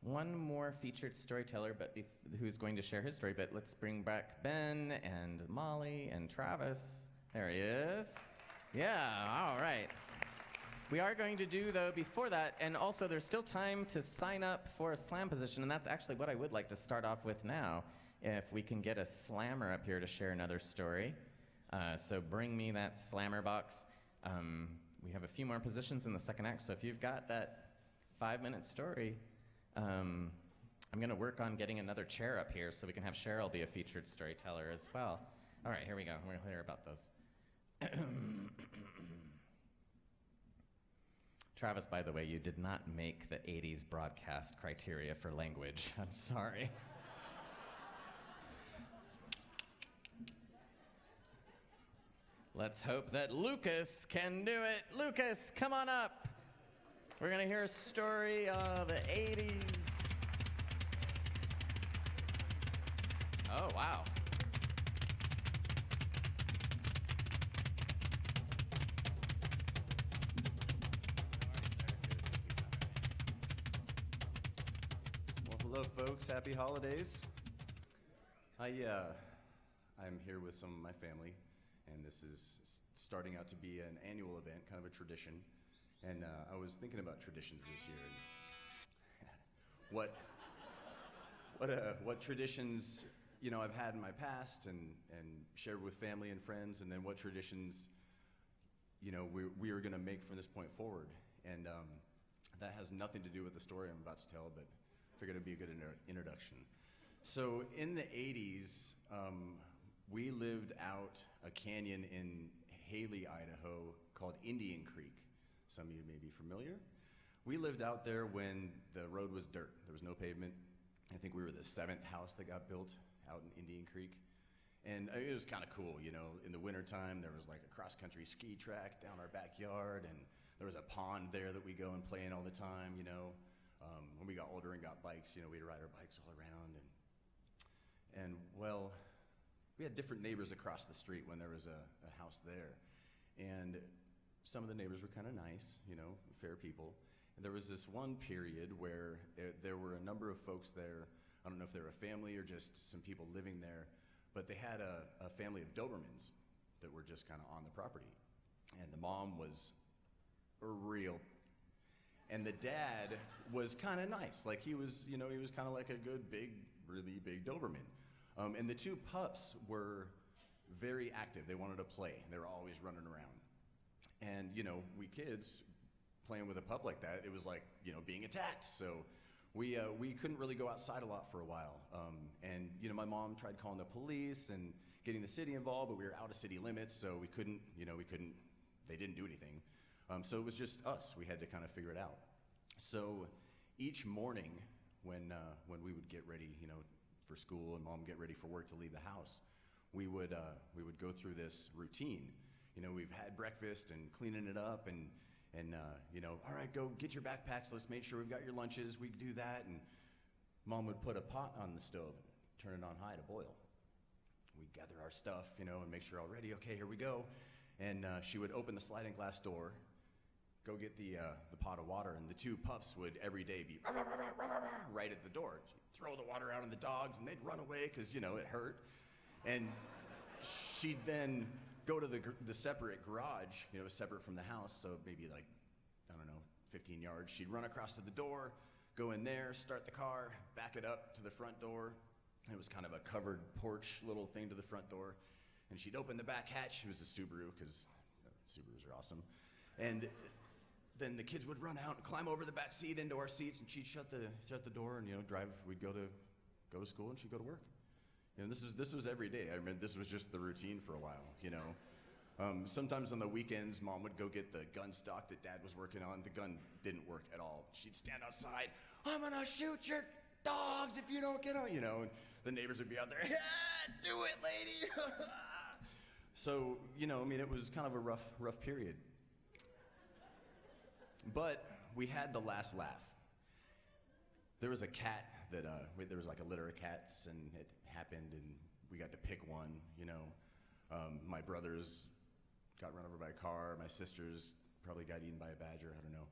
one more featured storyteller, but who's going to share his story. But let's bring back Ben and Molly and Travis. There he is. Yeah, all right. We are going to do, though, before that, and also there's still time to sign up for a slam position, and that's actually what I would like to start off with now, if we can get a slammer up here to share another story. So bring me that slammer box. We have a few more positions in the second act, so if you've got that 5-minute story, I'm going to work on getting another chair up here so we can have Cheryl be a featured storyteller as well. All right, here we go. We're going to hear about this. Travis, by the way, you did not make the 80s broadcast criteria for language. I'm sorry. Let's hope that Lucas can do it. Lucas, come on up. We're going to hear a story of the 80s. Oh, wow. Well, hello, folks. Happy holidays. I'm here with some of my family, and this is starting out to be an annual event, kind of a tradition. And I was thinking about traditions this year, and what traditions I've had in my past and shared with family and friends, and then what traditions we are going to make from this point forward. And that has nothing to do with the story I'm about to tell, but I figured it'd be a good introduction. So in the 80s, we lived out a canyon in Haley, Idaho, called Indian Creek. Some of you may be familiar. We lived out there when the road was dirt. There was no pavement. I think we were the 7th house that got built out in Indian Creek. And it was kind of cool, in the wintertime, there was like a cross-country ski track down our backyard, and there was a pond there that we go and play in all the time, When we got older and got bikes, we'd ride our bikes all around. And well, we had different neighbors across the street when there was a house there. And some of the neighbors were kind of nice, fair people. And there was this one period where there were a number of folks there. I don't know if they were a family or just some people living there, but they had a family of Dobermans that were just kind of on the property. And the mom was and the dad was kind of nice. Like he was kind of like a good, really big Doberman. And the two pups were very active. They wanted to play. They were always running around. And, we kids playing with a pup like that, it was like, being attacked. So we couldn't really go outside a lot for a while. And, my mom tried calling the police and getting the city involved, but we were out of city limits, so we couldn't, they didn't do anything. So it was just us. We had to kind of figure it out. So each morning when we would get ready, for school and mom get ready for work to leave the house, we would go through this routine. We've had breakfast and cleaning it up and all right, go get your backpacks. Let's make sure we've got your lunches. We do that. And mom would put a pot on the stove and turn it on high to boil. We'd gather our stuff, and make sure all ready. Okay, here we go. And she would open the sliding glass door, go get the pot of water, and the two pups would every day be right at the door. She'd throw the water out on the dogs, and they'd run away because, it hurt. And she'd then go to the separate garage, separate from the house, so maybe 15 yards. She'd run across to the door, go in there, start the car, back it up to the front door. It was kind of a covered porch little thing to the front door. And she'd open the back hatch. It was a Subaru, because Subarus are awesome. And then the kids would run out and climb over the back seat into our seats, and she'd shut the door and drive. We'd go to school, and she'd go to work. This was every day. I mean, this was just the routine for a while, Sometimes on the weekends, Mom would go get the gun stock that Dad was working on. The gun didn't work at all. She'd stand outside, I'm gonna shoot your dogs if you don't get out, and the neighbors would be out there, yeah, do it, lady. So, it was kind of a rough period. But we had the last laugh. There was a cat that, there was like a litter of cats, and it happened, and we got to pick one, My brothers got run over by a car. My sisters probably got eaten by a badger, I don't know.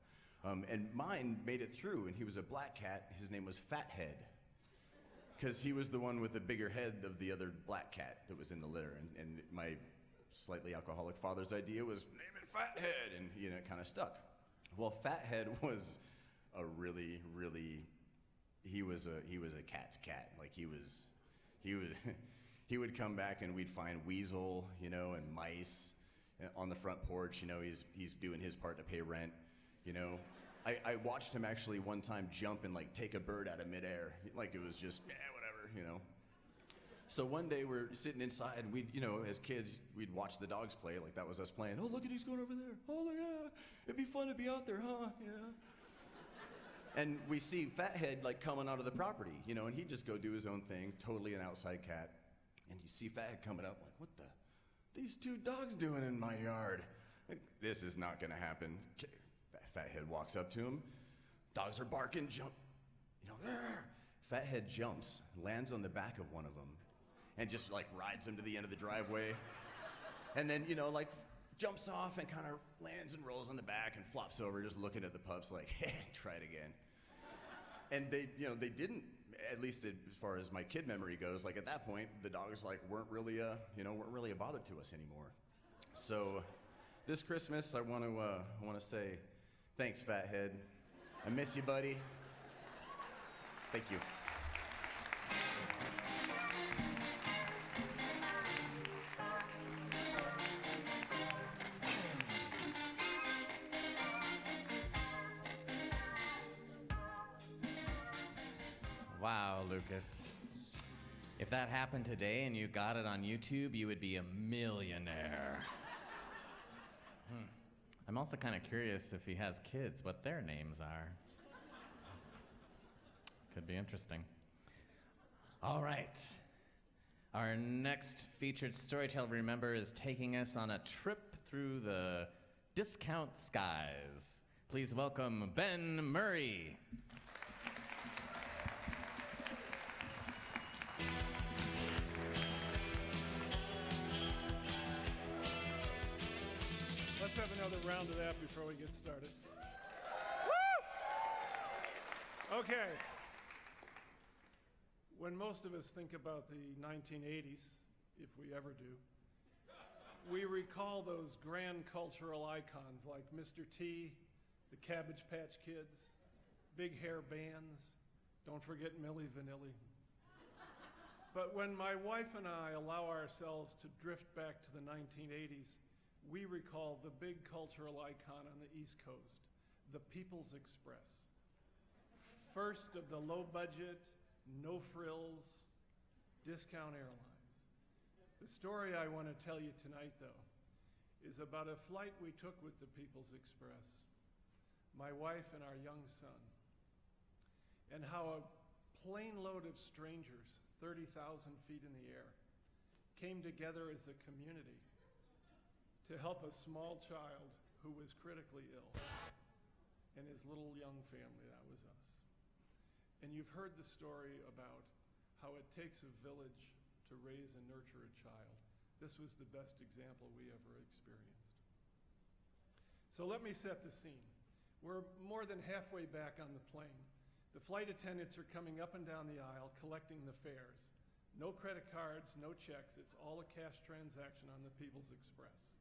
And mine made it through, and he was a black cat. His name was Fathead, because he was the one with the bigger head of the other black cat that was in the litter. And my slightly alcoholic father's idea was, name it Fathead, and it kind of stuck. Well, Fathead was a really, he was a cat's cat. Like he would come back and we'd find weasel, and mice on the front porch. He's doing his part to pay rent. I watched him actually one time jump and like take a bird out of midair. Like it was just, whatever. So one day we're sitting inside and we'd, as kids, we'd watch the dogs play. Like that was us playing. Oh, look at he's going over there. Oh, yeah, it'd be fun to be out there, huh? Yeah. And we see Fathead like coming out of the property, and he'd just go do his own thing, totally an outside cat. And you see Fathead coming up like, what these two dogs doing in my yard? Like, this is not gonna happen. Fathead walks up to him. Dogs are barking, jump, Arr! Fathead jumps, lands on the back of one of them, and just like rides him to the end of the driveway. And then, jumps off and kind of lands and rolls on the back and flops over, just looking at the pups like, hey, try it again. And they didn't, at least as far as my kid memory goes, like at that point, the dogs like weren't really a bother to us anymore. So this Christmas, I want to say, thanks, Fathead. I miss you, buddy. Thank you. Wow, Lucas. If that happened today and you got it on YouTube, you would be a millionaire. I'm also kind of curious if he has kids, what their names are. Could be interesting. All right. Our next featured storyteller, remember, is taking us on a trip through the discount skies. Please welcome Ben Murray. Let's have another round of that before we get started. Woo! Okay. When most of us think about the 1980s, if we ever do, we recall those grand cultural icons like Mr. T, the Cabbage Patch Kids, big hair bands, don't forget Milli Vanilli. But when my wife and I allow ourselves to drift back to the 1980s, we recall the big cultural icon on the East Coast, the People's Express. First of the low-budget, no-frills, discount airlines. The story I want to tell you tonight, though, is about a flight we took with the People's Express, my wife and our young son, and how a plane load of strangers, 30,000 feet in the air, came together as a community to help a small child who was critically ill and his little young family. That was us. And you've heard the story about how it takes a village to raise and nurture a child. This was the best example we ever experienced. So let me set the scene. We're more than halfway back on the plane. The flight attendants are coming up and down the aisle collecting the fares. No credit cards, no checks. It's all a cash transaction on the People's Express.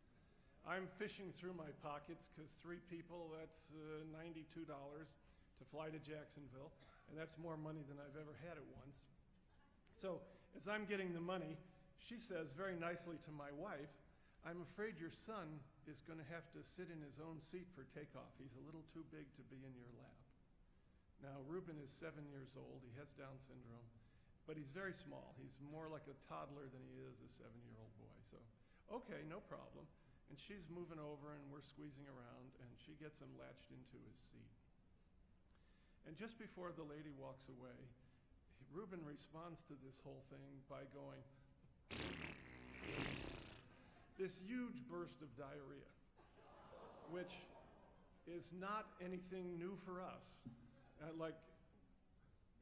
I'm fishing through my pockets because 3 people, that's $92 to fly to Jacksonville, and that's more money than I've ever had at once. So as I'm getting the money, she says very nicely to my wife, I'm afraid your son is going to have to sit in his own seat for takeoff. He's a little too big to be in your lap. Now, Ruben is 7 years old. He has Down syndrome, but he's very small. He's more like a toddler than he is a 7-year-old boy. So, okay, no problem. And she's moving over, and we're squeezing around, and she gets him latched into his seat. And just before the lady walks away, Reuben responds to this whole thing by going, this huge burst of diarrhea, which is not anything new for us.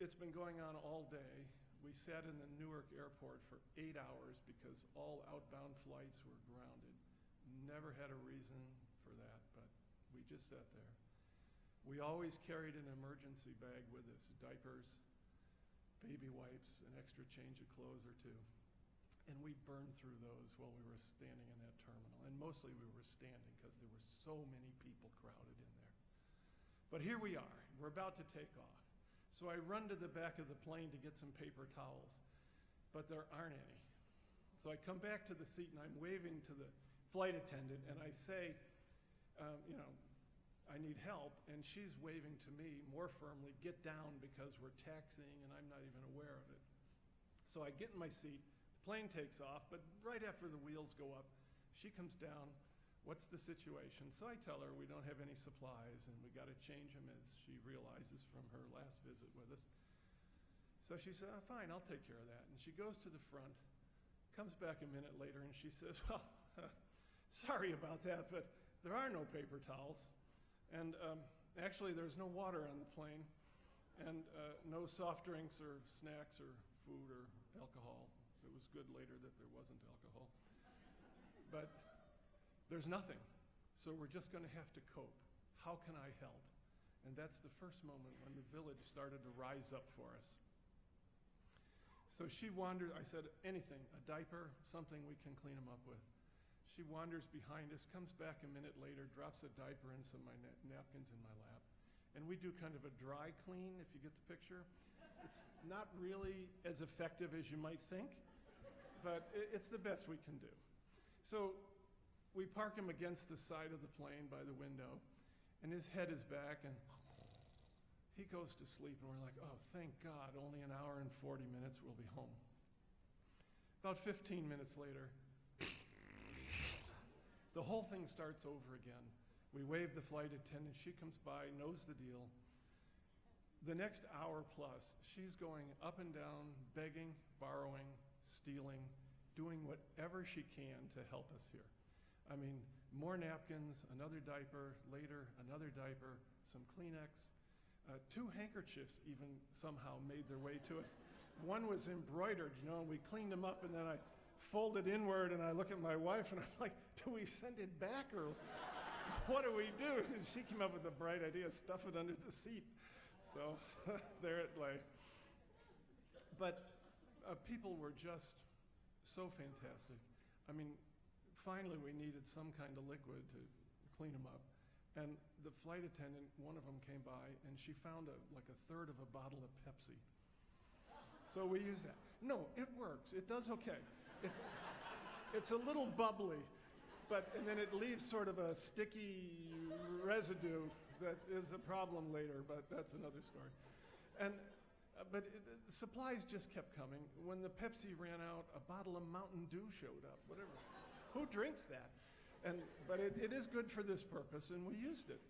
It's been going on all day. We sat in the Newark airport for 8 hours because all outbound flights were grounded. Never had a reason for that, but we just sat there. We always carried an emergency bag with us, diapers, baby wipes, an extra change of clothes or two. And we burned through those while we were standing in that terminal. And mostly we were standing because there were so many people crowded in there. But here we are. We're about to take off. So I run to the back of the plane to get some paper towels, but there aren't any. So I come back to the seat and I'm waving to the flight attendant and I say, I need help. And she's waving to me more firmly, get down because we're taxiing and I'm not even aware of it. So I get in my seat. Plane takes off, but right after the wheels go up, she comes down. What's the situation? So I tell her we don't have any supplies and we got to change them, as she realizes from her last visit with us. So she said, fine, I'll take care of that. And she goes to the front, comes back a minute later, and she says, well, sorry about that, but there are no paper towels. And actually, there's no water on the plane and no soft drinks or snacks or food or alcohol. It was good later that there wasn't alcohol. But there's nothing. So we're just going to have to cope. How can I help? And that's the first moment when the village started to rise up for us. So she wandered, I said, anything, a diaper, something we can clean them up with. She wanders behind us, comes back a minute later, drops a diaper and some of my napkins in my lap. And we do kind of a dry clean, if you get the picture. It's not really as effective as you might think, but it's the best we can do. So we park him against the side of the plane by the window, and his head is back, and he goes to sleep, and we're like, oh, thank God, only an hour and 40 minutes, we'll be home. About 15 minutes later, the whole thing starts over again. We wave the flight attendant, she comes by, knows the deal. The next hour plus, she's going up and down, begging, borrowing, stealing, doing whatever she can to help us here. I mean, more napkins, another diaper, later another diaper, some Kleenex, 2 handkerchiefs even somehow made their way to us. One was embroidered, and we cleaned them up, and then I folded inward, and I look at my wife, and I'm like, do we send it back, or what do we do? And she came up with the bright idea, stuff it under the seat. So there it lay. But people were just so fantastic. I mean, finally we needed some kind of liquid to clean them up. And the flight attendant, one of them came by, and she found like a third of a bottle of Pepsi. So we use that. No, it works. It does okay. It's a little bubbly, and then it leaves sort of a sticky residue that is a problem later, but that's another story. But the supplies just kept coming. When the Pepsi ran out, a bottle of Mountain Dew showed up, whatever. Who drinks that? But it is good for this purpose, and we used it.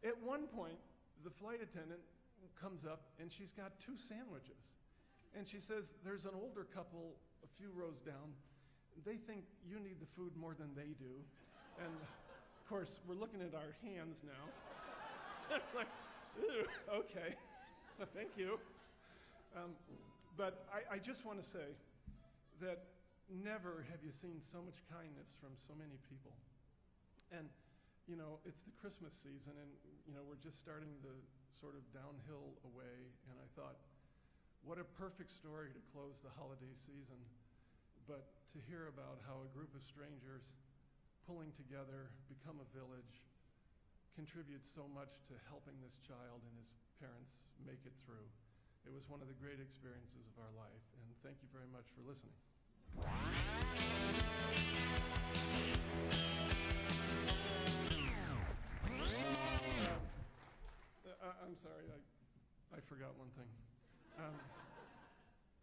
At one point, the flight attendant comes up, and she's got 2 sandwiches. And she says, there's an older couple a few rows down. They think you need the food more than they do. And, of course, we're looking at our hands now. Like, ew, okay, thank you. But I just want to say that never have you seen so much kindness from so many people. And, it's the Christmas season, and, we're just starting the sort of downhill away, and I thought, what a perfect story to close the holiday season, but to hear about how a group of strangers pulling together, become a village, contributes so much to helping this child and his parents make it through. It was one of the great experiences of our life, and thank you very much for listening. I'm sorry, I forgot one thing.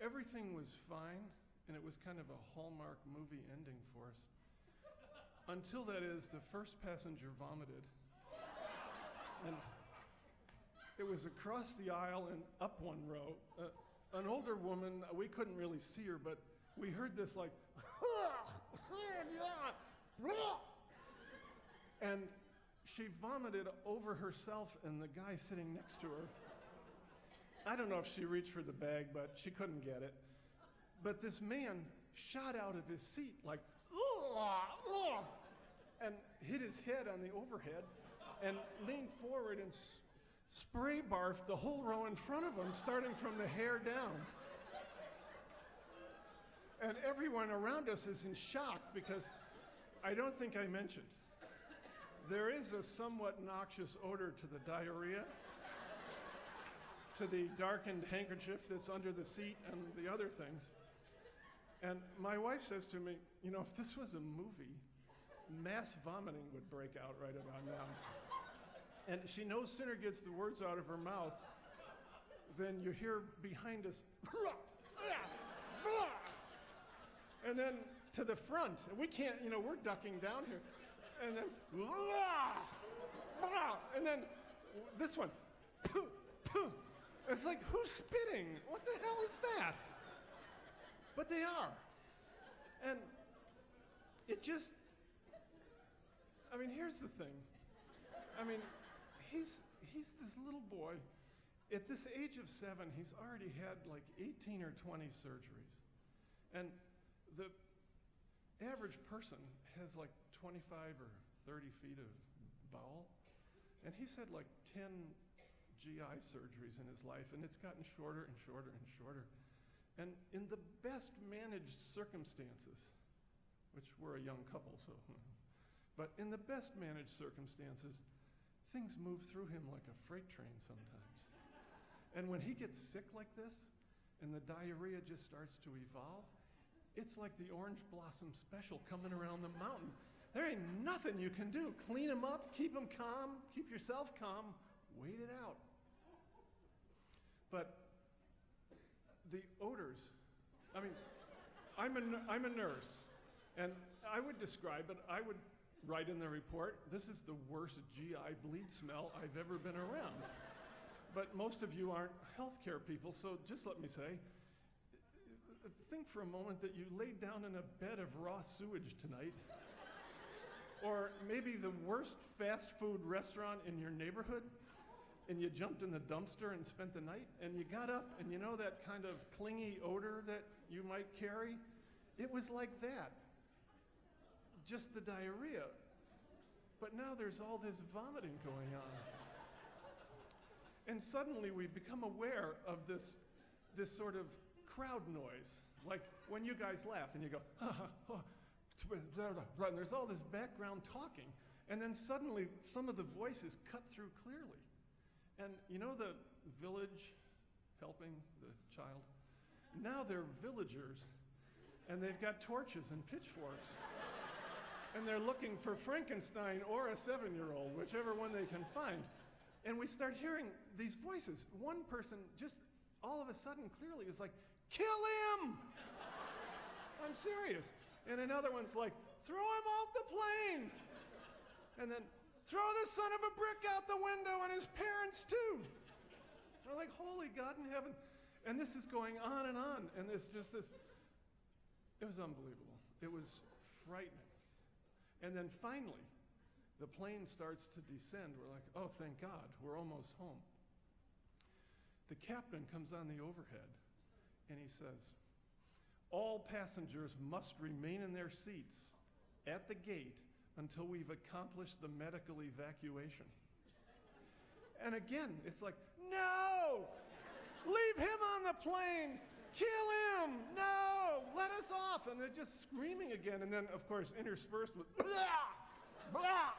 Everything was fine, and it was kind of a Hallmark movie ending for us. Until, that is, the first passenger vomited. And it was across the aisle and up one row. An older woman, we couldn't really see her, but we heard this like, and she vomited over herself and the guy sitting next to her. I don't know if she reached for the bag, but she couldn't get it. But this man shot out of his seat like, and hit his head on the overhead and leaned forward and spray barfed the whole row in front of him, starting from the hair down. And everyone around us is in shock because I don't think I mentioned, there is a somewhat noxious odor to the diarrhea, to the darkened handkerchief that's under the seat and the other things. And my wife says to me, you know, if this was a movie, mass vomiting would break out right about now. And she no sooner gets the words out of her mouth than you hear behind us, and then to the front. We can't, you know, we're ducking down here. And then, and then this one. It's like, who's spitting? What the hell is that? But they are. And it just, I mean, here's the thing. I mean, he's this little boy. At this age of 7, he's already had like 18 or 20 surgeries. And the average person has like 25 or 30 feet of bowel. And he's had like 10 GI surgeries in his life, and it's gotten shorter and shorter and shorter. And in the best managed circumstances, which we're a young couple, so, but in the best managed circumstances, things move through him like a freight train sometimes. And when he gets sick like this, and the diarrhea just starts to evolve, it's like the orange blossom special coming around the mountain. There ain't nothing you can do. Clean him up, keep him calm, keep yourself calm, wait it out. But the odors, I mean, I'm a nurse, and I would describe it, I would write in the report, this is the worst GI bleed smell I've ever been around. But most of you aren't healthcare people, so just let me say, think for a moment that you laid down in a bed of raw sewage tonight, or maybe the worst fast food restaurant in your neighborhood, and you jumped in the dumpster and spent the night, and you got up, and you know that kind of clingy odor that you might carry? It was like that. Just the diarrhea. But now there's all this vomiting going on. And suddenly we become aware of this sort of crowd noise. Like when you guys laugh and you go, and there's all this background talking. And then suddenly some of the voices cut through clearly. And you know the village helping the child? Now they're villagers, and they've got torches and pitchforks. And they're looking for Frankenstein or a 7-year-old, whichever one they can find. And we start hearing these voices. One person just all of a sudden clearly is like, kill him! I'm serious. And another one's like, throw him off the plane! And then, throw the son of a brick out the window and his parents too! We're like, holy God in heaven. And this is going on, and there's just this, it was unbelievable. It was frightening. And then finally, the plane starts to descend. We're like, oh, thank God, we're almost home. The captain comes on the overhead, and he says, all passengers must remain in their seats at the gate until we've accomplished the medical evacuation. And again, it's like, no! Leave him on the plane! Kill him! No! Let us off! And they're just screaming again, and then, of course, interspersed with blah! Blah!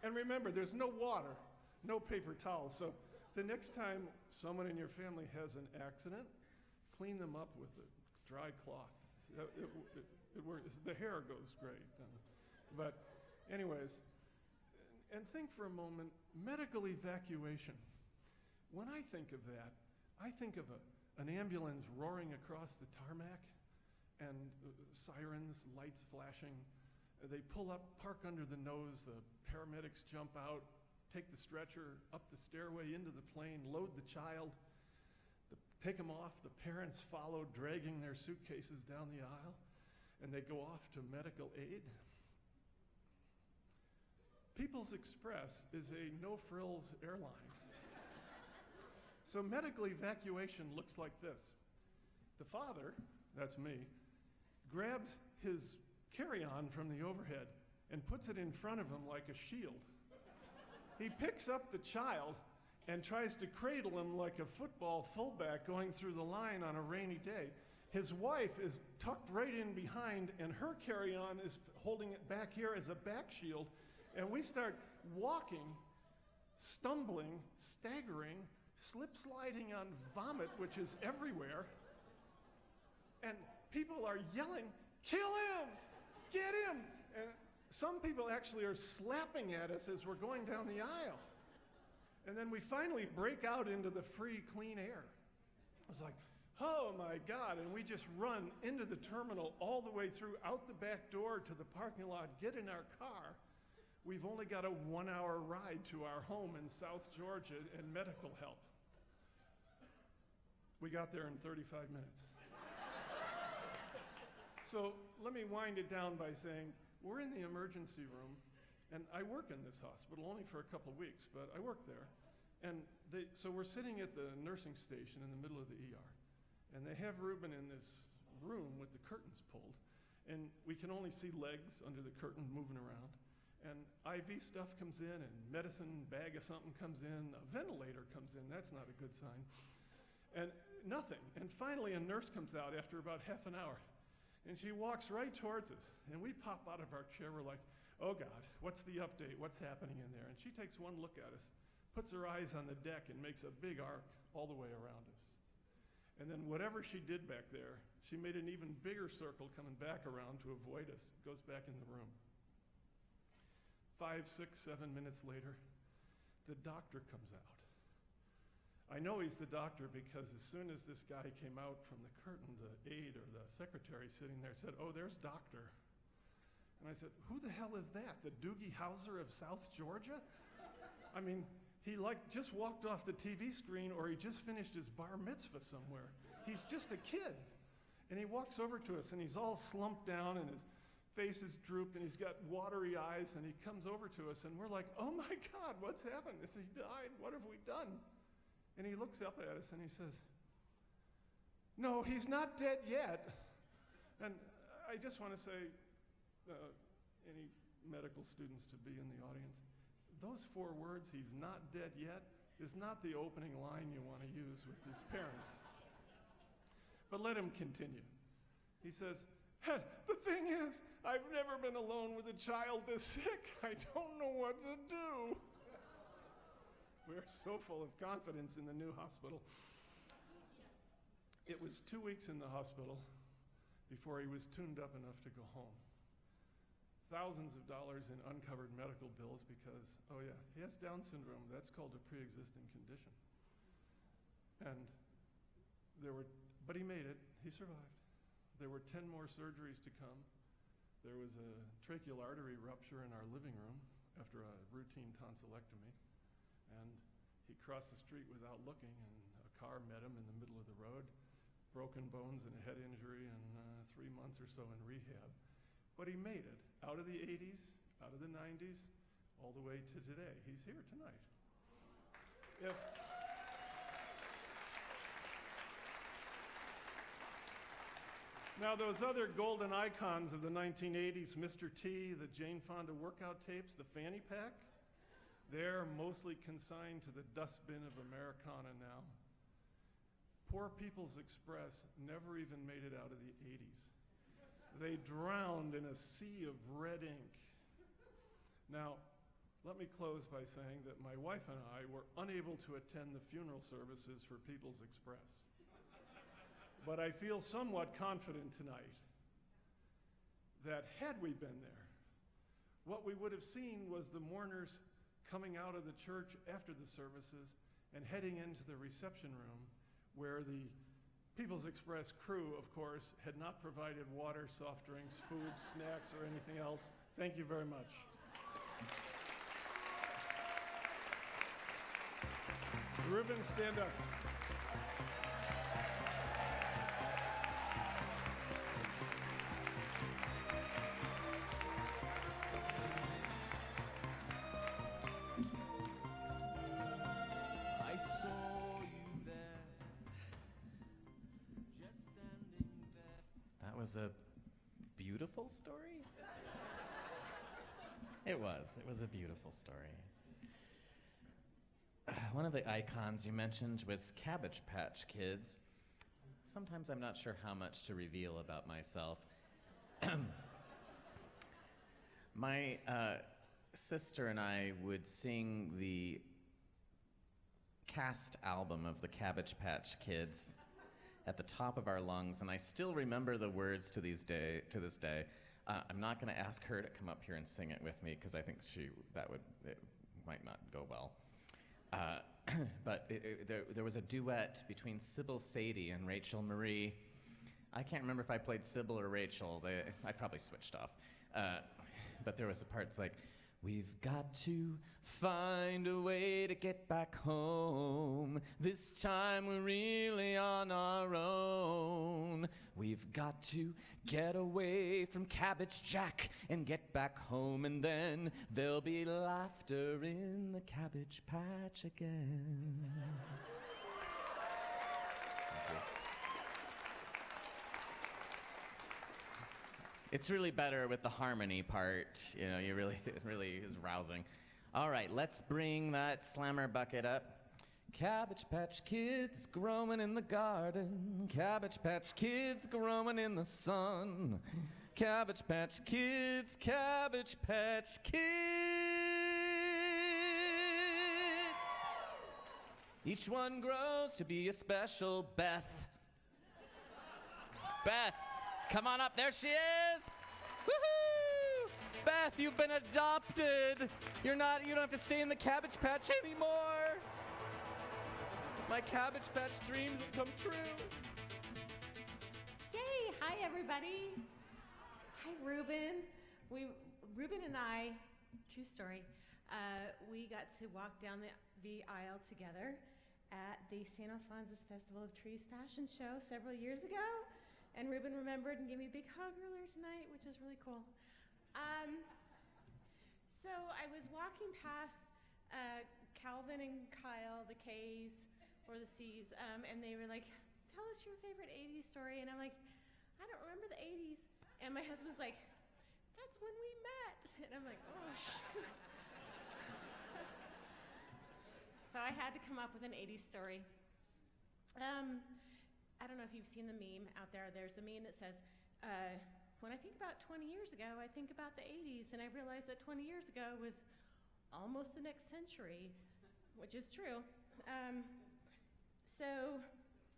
And remember, there's no water, no paper towels, so the next time someone in your family has an accident, clean them up with a dry cloth. It works. The hair goes great. But anyways, and think for a moment, medical evacuation. When I think of that, I think of an ambulance roaring across the tarmac and sirens, lights flashing, They pull up, park under the nose, the paramedics jump out, take the stretcher up the stairway into the plane, load the child, take them off. The parents follow, dragging their suitcases down the aisle, and they go off to medical aid. People's Express is a no-frills airline. So medical evacuation looks like this. The father, that's me, grabs his carry-on from the overhead and puts it in front of him like a shield. He picks up the child and tries to cradle him like a football fullback going through the line on a rainy day. His wife is tucked right in behind, and her carry-on is holding it back here as a back shield, and we start walking, stumbling, staggering, slip-sliding on vomit, which is everywhere, and people are yelling, "Kill him! Get him!" And some people actually are slapping at us as we're going down the aisle. And then we finally break out into the free, clean air. It's like, oh my God, and we just run into the terminal all the way through, out the back door to the parking lot, get in our car. We've only got a 1-hour ride to our home in South Georgia and medical help. We got there in 35 minutes. So let me wind it down by saying, we're in the emergency room, and I work in this hospital only for a couple weeks, but I work there. And so we're sitting at the nursing station in the middle of the ER, and they have Ruben in this room with the curtains pulled, and we can only see legs under the curtain moving around. And IV stuff comes in, and medicine bag of something comes in, a ventilator comes in, that's not a good sign. And nothing. And finally a nurse comes out after about half an hour, and she walks right towards us, and we pop out of our chair, we're like, oh God, what's the update? What's happening in there? And she takes one look at us, puts her eyes on the deck, and makes a big arc all the way around us. And then whatever she did back there, she made an even bigger circle coming back around to avoid us, goes back in the room. 5, 6, 7 minutes later, the doctor comes out. I know he's the doctor because as soon as this guy came out from the curtain, the aide or the secretary sitting there said, oh, there's doctor. And I said, who the hell is that? The Doogie Howser of South Georgia? I mean, he just walked off the TV screen, or he just finished his bar mitzvah somewhere. He's just a kid. And he walks over to us, and he's all slumped down, and his face is drooped, and he's got watery eyes, and he comes over to us, and we're like, oh my God, what's happened? Has he died? What have we done? And he looks up at us, and he says, no, he's not dead yet. And I just want to say, any medical students to be in the audience, those 4 words, he's not dead yet, is not the opening line you want to use with his parents. But let him continue. He says, the thing is, I've never been alone with a child this sick. I don't know what to do. We're so full of confidence in the new hospital. It was 2 weeks in the hospital before he was tuned up enough to go home. Thousands of dollars in uncovered medical bills because, oh yeah, he has Down syndrome. That's called a pre-existing condition. And but he made it. He survived. There were 10 more surgeries to come. There was a tracheal artery rupture in our living room after a routine tonsillectomy. And he crossed the street without looking, and a car met him in the middle of the road. Broken bones and a head injury, and 3 months or so in rehab. But he made it out of the 80s, out of the 90s, all the way to today. He's here tonight. Now, those other golden icons of the 1980s, Mr. T, the Jane Fonda workout tapes, the fanny pack, they're mostly consigned to the dustbin of Americana now. Poor People's Express never even made it out of the 80s. They drowned in a sea of red ink. Now, let me close by saying that my wife and I were unable to attend the funeral services for People's Express. But I feel somewhat confident tonight that had we been there, what we would have seen was the mourners coming out of the church after the services and heading into the reception room where the People's Express crew, of course, had not provided water, soft drinks, food, snacks, or anything else. Thank you very much. Reuben, stand up. I saw you there, just standing there. That was a beautiful story? It was. It was a beautiful story. One of the icons you mentioned was Cabbage Patch Kids. Sometimes I'm not sure how much to reveal about myself. My sister and I would sing the cast album of the Cabbage Patch Kids at the top of our lungs, and I still remember the words to this day. I'm not going to ask her to come up here and sing it with me because I think it might not go well. But there was a duet between Sybil Sadie and Rachel Marie. I can't remember if I played Sybil or Rachel. I probably switched off. But there was a part that's like, we've got to find a way to get back home. This time we're really on our own. We've got to get away from Cabbage Jack and get back home, and then there'll be laughter in the Cabbage Patch again. It's really better with the harmony part. You know, it really is rousing. All right, let's bring that slammer bucket up. Cabbage Patch Kids growing in the garden. Cabbage Patch Kids growing in the sun. Cabbage Patch Kids, Cabbage Patch Kids. Each one grows to be a special Beth. Beth. Come on up, there she is! Woohoo! Beth, you've been adopted! You don't have to stay in the Cabbage Patch anymore! My Cabbage Patch dreams have come true! Yay! Hi, everybody. Hi, Reuben. Reuben and I, true story, we got to walk down the aisle together at the St. Alphonsus Festival of Trees fashion show several years ago. And Reuben remembered and gave me a big hug earlier tonight, which is really cool. So I was walking past Calvin and Kyle, the K's or the C's, and they were like, tell us your favorite 80s story. And I'm like, I don't remember the 80s. And my husband's like, that's when we met. And I'm like, oh, shoot. So I had to come up with an 80s story. I don't know if you've seen the meme out there. There's a meme that says, when I think about 20 years ago, I think about the 80s, and I realized that 20 years ago was almost the next century, which is true. So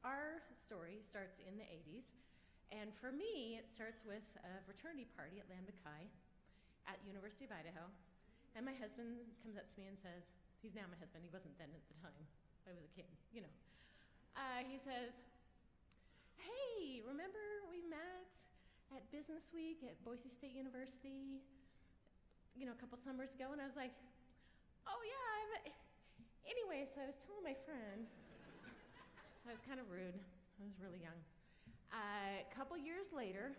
our story starts in the 80s, and for me, it starts with a fraternity party at Lambda Chi at University of Idaho, and my husband comes up to me and says, he's now my husband, he wasn't then at the time, I was a kid, you know. He says, hey, remember we met at Business Week at Boise State University, a couple summers ago? And I was like, oh yeah, anyway, so I was telling my friend, so I was kind of rude. I was really young. A couple years later,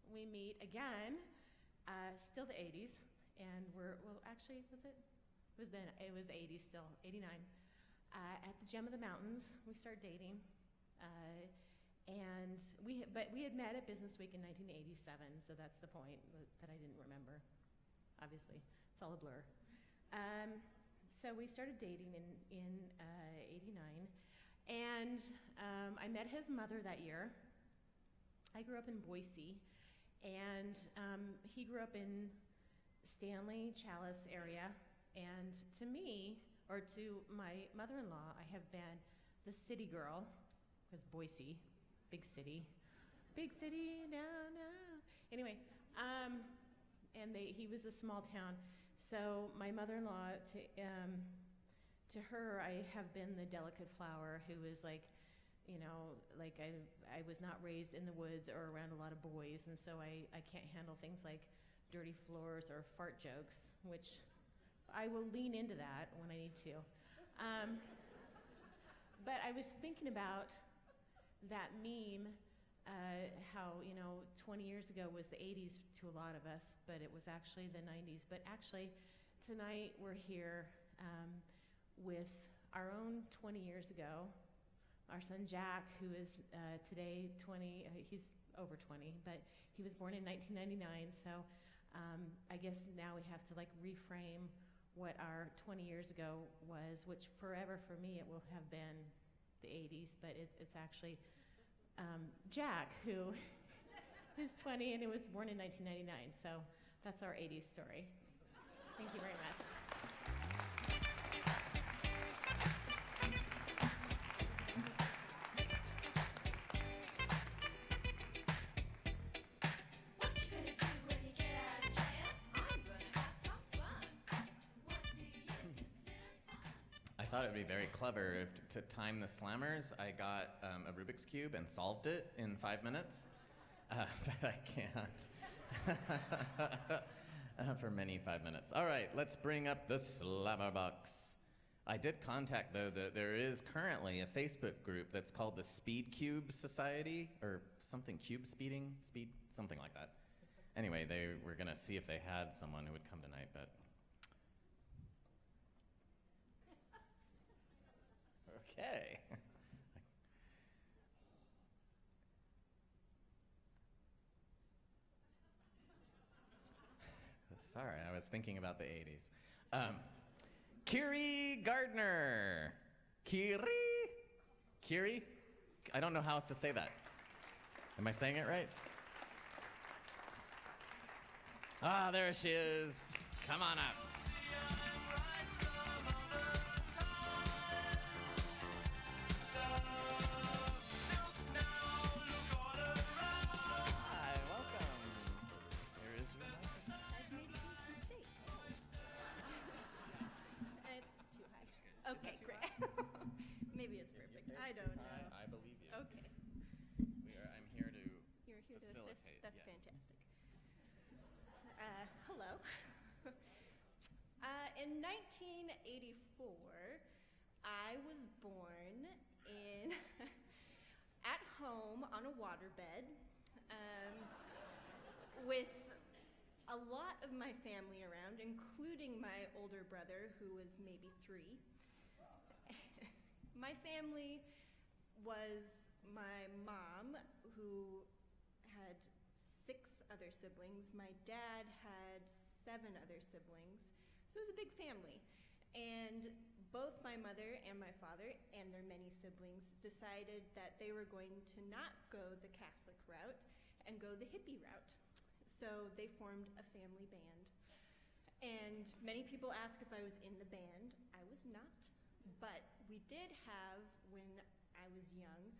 we meet again, still the 80s, and actually, was it? It was the 80s still, 89. At the Gem of the Mountains, we started dating. And we had met at Business Week in 1987, so that's the point that I didn't remember. Obviously, it's all a blur. So we started dating in 89, and I met his mother that year. I grew up in Boise, and he grew up in Stanley, Chalice area, and to me, or to my mother-in-law, I have been the city girl, because Boise, big city, no. Anyway, and he was a small town. So my mother-in-law, to her, I have been the delicate flower who is like, I was not raised in the woods or around a lot of boys, and so I can't handle things like dirty floors or fart jokes, which I will lean into that when I need to. But I was thinking about that meme, how, 20 years ago was the 80s to a lot of us, but it was actually the 90s. But actually, tonight we're here with our own 20 years ago, our son Jack, who is today 20, he's over 20, but he was born in 1999, so I guess now we have to reframe what our 20 years ago was, which forever for me it will have been the 80s, but it's actually Jack, who is 20 and he was born in 1999, so that's our 80s story. Thank you very much. I thought it would be very clever if to time the slammers, I got a Rubik's Cube and solved it in 5 minutes, but I can't for many 5 minutes. All right, let's bring up the slammer box. I did contact, though, that there is currently a Facebook group that's called the Speed Cube Society, or something, cube speeding, something like that. Anyway, they were going to see if they had someone who would come tonight, but... Okay. Sorry, I was thinking about the 80s. Kiri Gardner. Kiri? I don't know how else to say that. Am I saying it right? Ah, there she is. Come on up. Okay, great. Maybe it's perfect. I don't know. I believe you. Okay. I'm here to You're here facilitate. to assist? That's yes. fantastic. Hello. In 1984, I was born at home on a waterbed with a lot of my family around, including my older brother, who was maybe 3. My family was my mom, who had 6 other siblings. My dad had 7 other siblings. So it was a big family. And both my mother and my father and their many siblings decided that they were going to not go the Catholic route and go the hippie route. So they formed a family band. And many people ask if I was in the band. I was not. But we did have, when I was young,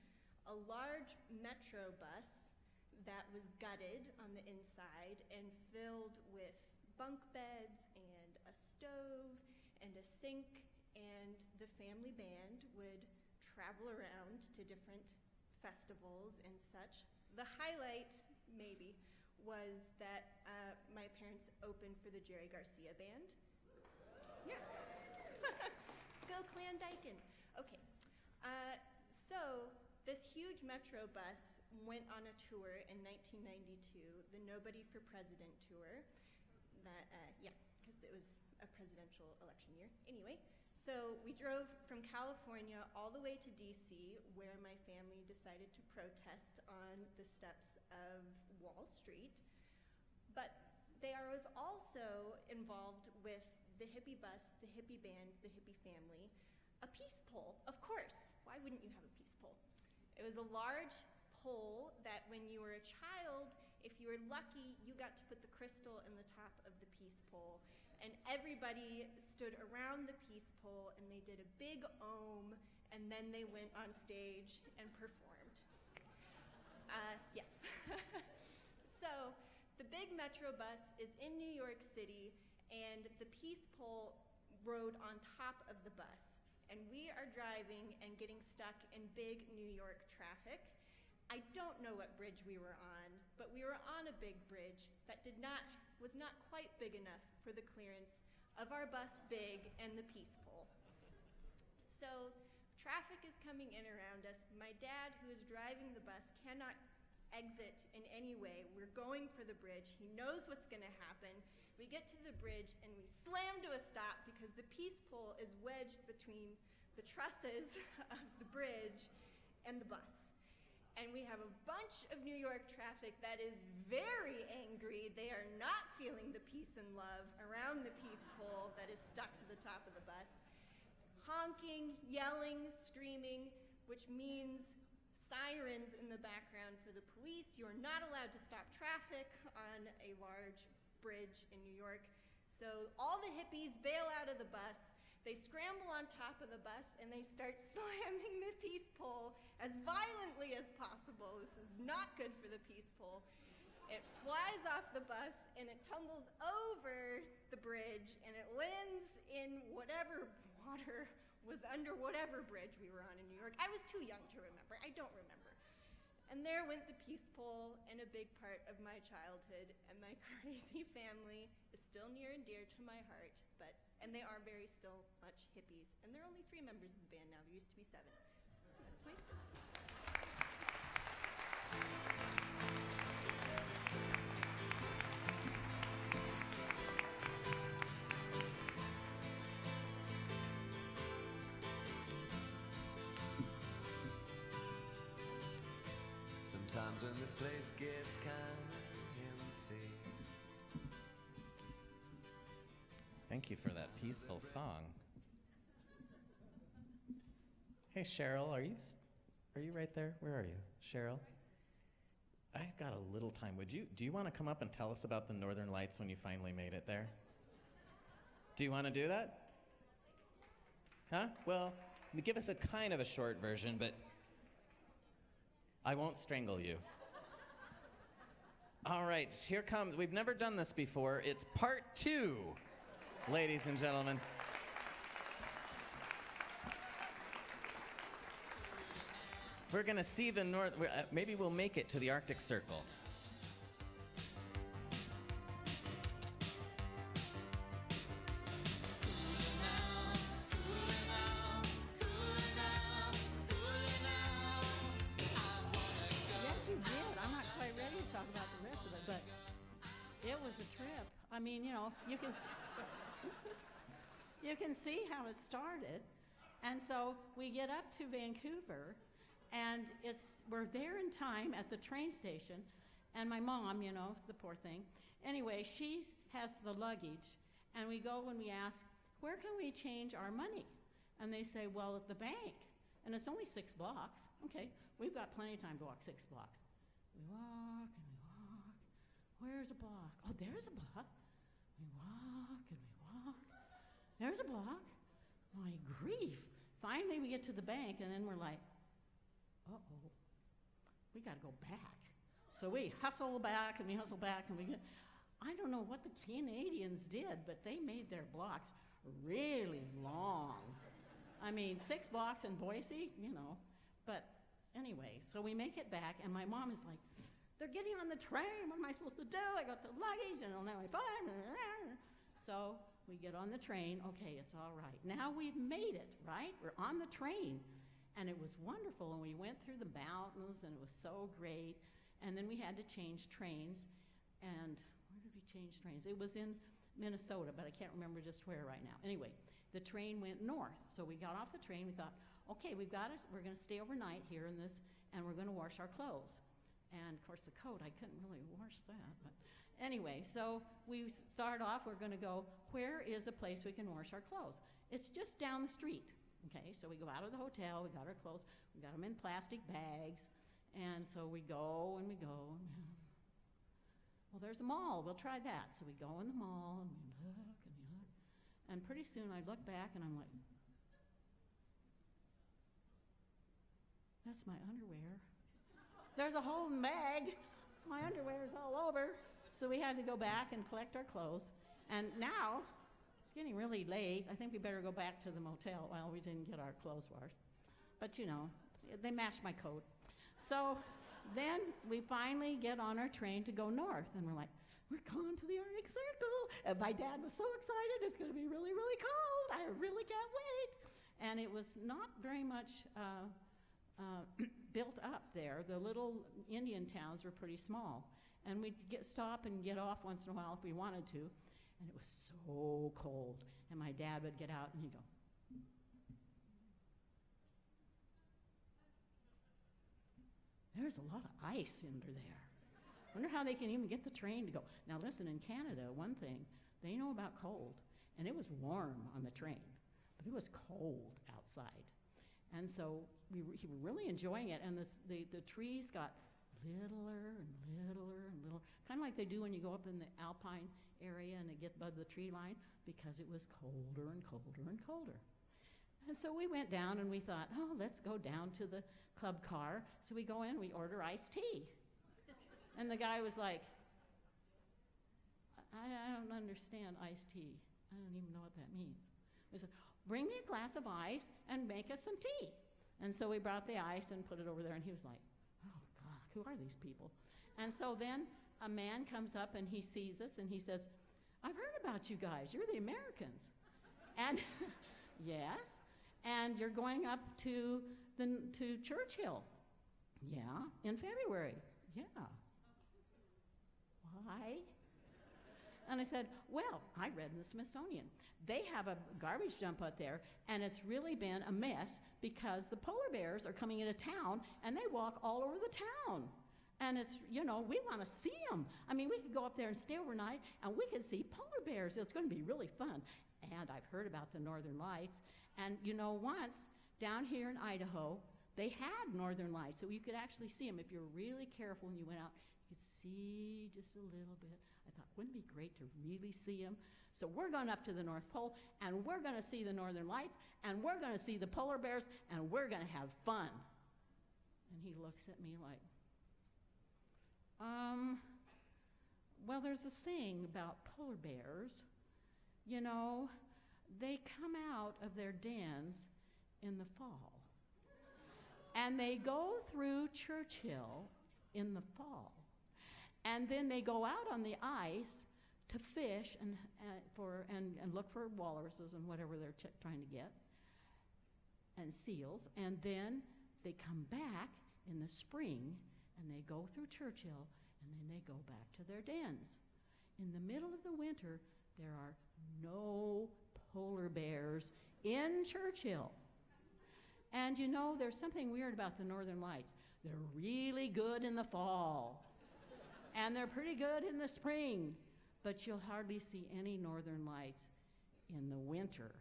a large metro bus that was gutted on the inside and filled with bunk beds and a stove and a sink, and the family band would travel around to different festivals and such. The highlight, maybe, was that my parents opened for the Jerry Garcia Band. Yeah. Go Klondike. Okay. So this huge metro bus went on a tour in 1992, the Nobody for President tour. Because it was a presidential election year. Anyway, so we drove from California all the way to D.C., where my family decided to protest on the steps of Wall Street. But they was also involved with the hippie bus, the hippie band, the hippie family, a peace pole, of course. Why wouldn't you have a peace pole? It was a large pole that when you were a child, if you were lucky, you got to put the crystal in the top of the peace pole. And everybody stood around the peace pole and they did a big ohm, and then they went on stage and performed. Yes. So the big metro bus is in New York City, and the peace pole rode on top of the bus. And we are driving and getting stuck in big New York traffic. I don't know what bridge we were on, but we were on a big bridge that did not was not quite big enough for the clearance of our bus big and the peace pole. So traffic is coming in around us. My dad, who is driving the bus, cannot exit in any way. We're going for the bridge. He knows what's going to happen. We get to the bridge and we slam to a stop because the peace pole is wedged between the trusses of the bridge and the bus. And we have a bunch of New York traffic that is very angry. They are not feeling the peace and love around the peace pole that is stuck to the top of the bus. Honking, yelling, screaming, which means sirens in the background for the police. You are not allowed to stop traffic on a large bridge in New York. So all the hippies bail out of the bus. They scramble on top of the bus and they start slamming the peace pole as violently as possible. This is not good for the peace pole. It flies off the bus and it tumbles over the bridge and it lands in whatever water was under whatever bridge we were on in New York. I was too young to remember. I don't remember. And there went the peace pole and a big part of my childhood, and my crazy family is still near and dear to my heart, and they are very still much hippies. And there are only 3 members of the band now. There used to be 7. That's my story. Sometimes when this place gets kinda empty. Thank you for that peaceful song. Hey, Cheryl, are you right there? Where are you, Cheryl? I've got a little time. Do you want to come up and tell us about the Northern Lights when you finally made it there? Do you want to do that? Huh? Well, give us a kind of a short version, but I won't strangle you. All right, here comes, we've never done this before. It's part 2, ladies and gentlemen. We're gonna see the north, maybe we'll make it to the Arctic Circle. I mean, you can see how it started. And so we get up to Vancouver, and we're there in time at the train station, and my mom, the poor thing. Anyway, she has the luggage, and we go and we ask, where can we change our money? And they say, well, at the bank. And it's only 6 blocks. Okay, we've got plenty of time to walk 6 blocks. We walk and we walk. Where's a block? Oh, there's a block. We walk and we walk. There's a block. My grief. Finally, we get to the bank, and then we're like, uh-oh, we got to go back. So we hustle back, and we hustle back, and I don't know what the Canadians did, but they made their blocks really long. I mean, 6 blocks in Boise, But anyway, so we make it back, and my mom is like, they're getting on the train. What am I supposed to do? I got the luggage, and now my phone. So we get on the train. Okay, it's all right. Now we've made it, right? We're on the train. And it was wonderful. And we went through the mountains, and it was so great. And then we had to change trains. And where did we change trains? It was in Minnesota, but I can't remember just where right now. Anyway, the train went north. So we got off the train. We thought, okay, we've got it. We're going to stay overnight here in this, and we're going to wash our clothes. And, of course, the coat, I couldn't really wash that. But anyway, so we start off, we're going to go, where is a place we can wash our clothes? It's just down the street, okay? So we go out of the hotel, we got our clothes, we got them in plastic bags, and so we go and we go. Well, there's a mall, we'll try that. So we go in the mall, and we look and we look, and pretty soon I look back, and I'm like, that's my underwear. There's a whole bag. My underwear is all over. So we had to go back and collect our clothes. And now, it's getting really late. I think we better go back to the motel. Well, we didn't get our clothes washed. But they matched my coat. So then we finally get on our train to go north, and we're like, we're going to the Arctic Circle. And my dad was so excited, it's going to be really, really cold. I really can't wait. And it was not very much built up there. The little Indian towns were pretty small. And we'd stop and get off once in a while if we wanted to. And it was so cold. And my dad would get out and he'd go, there's a lot of ice under there. Wonder how they can even get the train to go. Now listen, in Canada, one thing, they know about cold. And it was warm on the train, but it was cold outside. And so we were really enjoying it. And the trees got littler and littler and littler, kind of like they do when you go up in the alpine area and they get above the tree line, because it was colder and colder and colder. And so we went down and we thought, oh, let's go down to the club car. So we go in, we order iced tea. And the guy was like, I don't understand iced tea. I don't even know what that means. We said, bring me a glass of ice and make us some tea. And so we brought the ice and put it over there, and he was like, oh, God, who are these people? And so then a man comes up and he sees us and he says, I've heard about you guys. You're the Americans. And yes, and you're going up to Churchill. Yeah, in February. Yeah. Why? And I said, well, I read in the Smithsonian. They have a garbage dump out there, and it's really been a mess because the polar bears are coming into town, and they walk all over the town. And it's, we want to see them. I mean, we could go up there and stay overnight, and we could see polar bears. It's going to be really fun. And I've heard about the Northern Lights. And, once down here in Idaho, they had Northern Lights, so you could actually see them. If you were really careful and you went out, you could see just a little bit. I thought, wouldn't it be great to really see them? So we're going up to the North Pole, and we're going to see the Northern Lights, and we're going to see the polar bears, and we're going to have fun. And he looks at me like, well, there's a thing about polar bears. They come out of their dens in the fall. And they go through Churchill in the fall. And then they go out on the ice to fish and look for walruses and whatever they're trying to get, and seals. And then they come back in the spring, and they go through Churchill, and then they go back to their dens. In the middle of the winter, there are no polar bears in Churchill. And there's something weird about the Northern Lights. They're really good in the fall. And they're pretty good in the spring. But you'll hardly see any Northern Lights in the winter,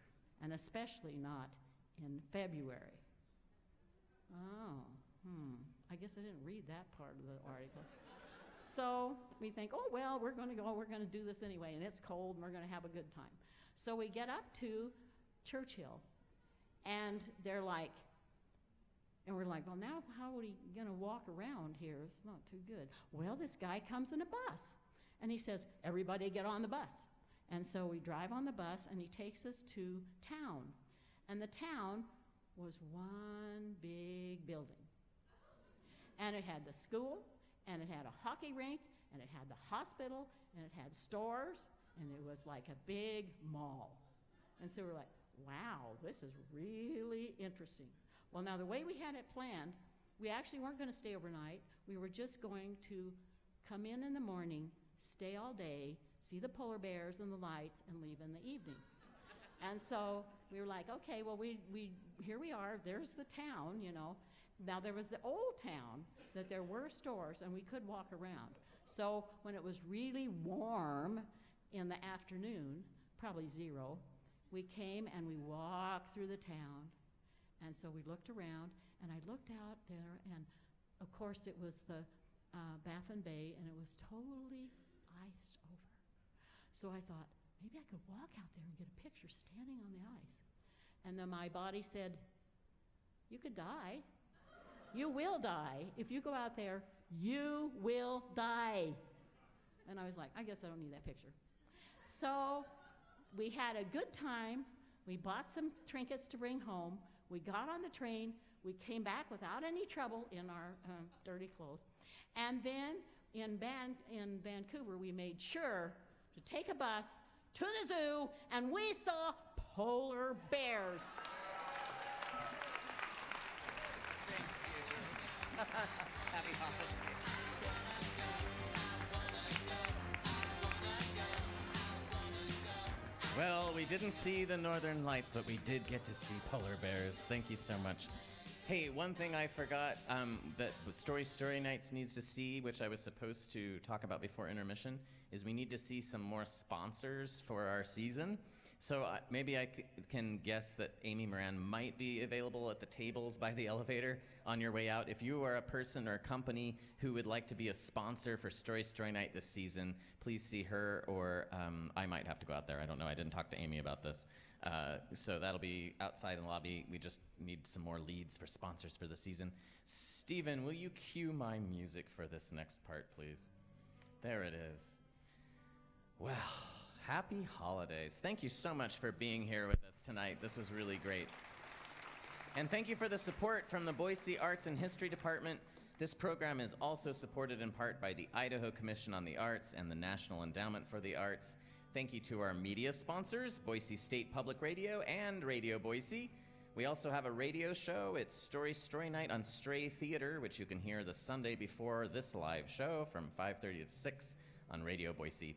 and especially not in February. Oh, I guess I didn't read that part of the article. So we think, oh, well, we're going to go, we're going to do this anyway, and it's cold, and we're going to have a good time. So we get up to Churchill, and they're like, and we're like, well, now how are we going to walk around here? It's not too good. Well, this guy comes in a bus, and he says, everybody get on the bus. And so we drive on the bus, and he takes us to town. And the town was one big building. And it had the school, and it had a hockey rink, and it had the hospital, and it had stores, and it was like a big mall. And so we're like, wow, this is really interesting. Well, now the way we had it planned, we actually weren't going to stay overnight. We were just going to come in the morning, stay all day, see the polar bears and the lights, and leave in the evening. And so we were like, okay, well, we here we are. There's the town, Now there was the old town that there were stores, and we could walk around. So when it was really warm in the afternoon, probably 0, we came and we walked through the town. And so we looked around, and I looked out there, and of course it was the Baffin Bay, and it was totally iced over. So I thought, maybe I could walk out there and get a picture standing on the ice. And then my body said, you could die. You will die. If you go out there, you will die. And I was like, I guess I don't need that picture. So we had a good time. We bought some trinkets to bring home. We got on the train. We came back without any trouble in our dirty clothes. And then in Vancouver, we made sure to take a bus to the zoo, and we saw polar bears. Happy holidays. Well, we didn't see the northern lights, but we did get to see polar bears. Thank you so much. Hey, one thing I forgot that Story Nights needs to see, which I was supposed to talk about before intermission, is we need to see some more sponsors for our season. So maybe I can guess that Amy Moran might be available at the tables by the elevator on your way out. If you are a person or a company who would like to be a sponsor for Story Night this season, please see her, or I might have to go out there. I don't know. I didn't talk to Amy about this. So that'll be outside in the lobby. We just need some more leads for sponsors for the season. Steven, will you cue my music for this next part, please? There it is. Well, happy holidays. Thank you so much for being here with us tonight. This was really great. And thank you for the support from the Boise Arts and History Department. This program is also supported in part by the Idaho Commission on the Arts and the National Endowment for the Arts. Thank you to our media sponsors, Boise State Public Radio and Radio Boise. We also have a radio show. It's Story Night on Stray Theater, which you can hear the Sunday before this live show from 5:30 to 6 on Radio Boise.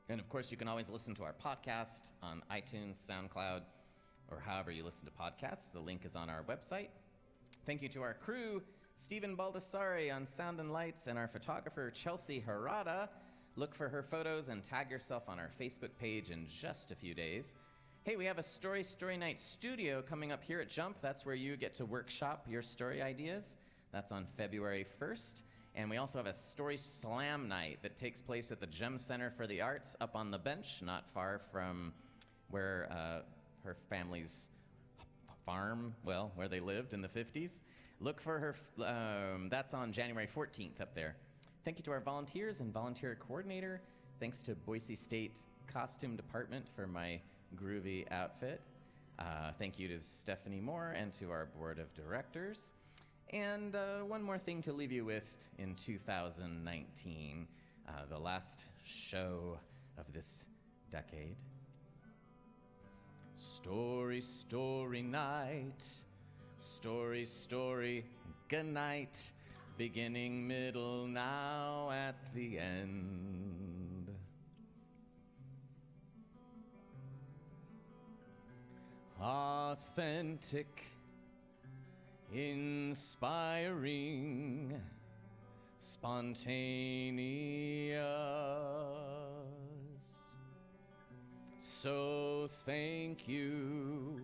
And of course, you can always listen to our podcast on iTunes, SoundCloud, or however you listen to podcasts. The link is on our website. Thank you to our crew, Stephen Baldessari on Sound and Lights, and our photographer, Chelsea Harada. Look for her photos and tag yourself on our Facebook page in just a few days. Hey, we have a Story Night studio coming up here at Jump. That's where you get to workshop your story ideas. That's on February 1st. And we also have a Story Slam night that takes place at the Gem Center for the Arts up on the bench, not far from where her family's farm, well, where they lived in the 50s. Look for her, that's on January 14th up there. Thank you to our volunteers and volunteer coordinator. Thanks to Boise State Costume Department for my groovy outfit. Thank you to Stephanie Moore and to our board of directors. And one more thing to leave you with in 2019, the last show of this decade. Story night, story, good night, beginning, middle, now at the end. Authentic, inspiring, spontaneous. So thank you.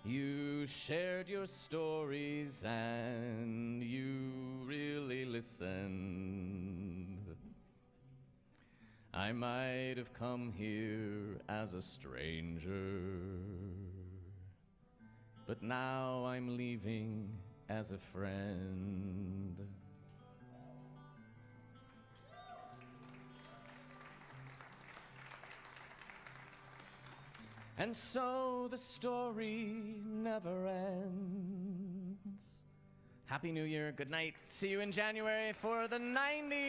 You shared your stories and you really listened. I might have come here as a stranger, but now I'm leaving as a friend. And so the story never ends. Happy New Year, good night. See you in January for the 90s.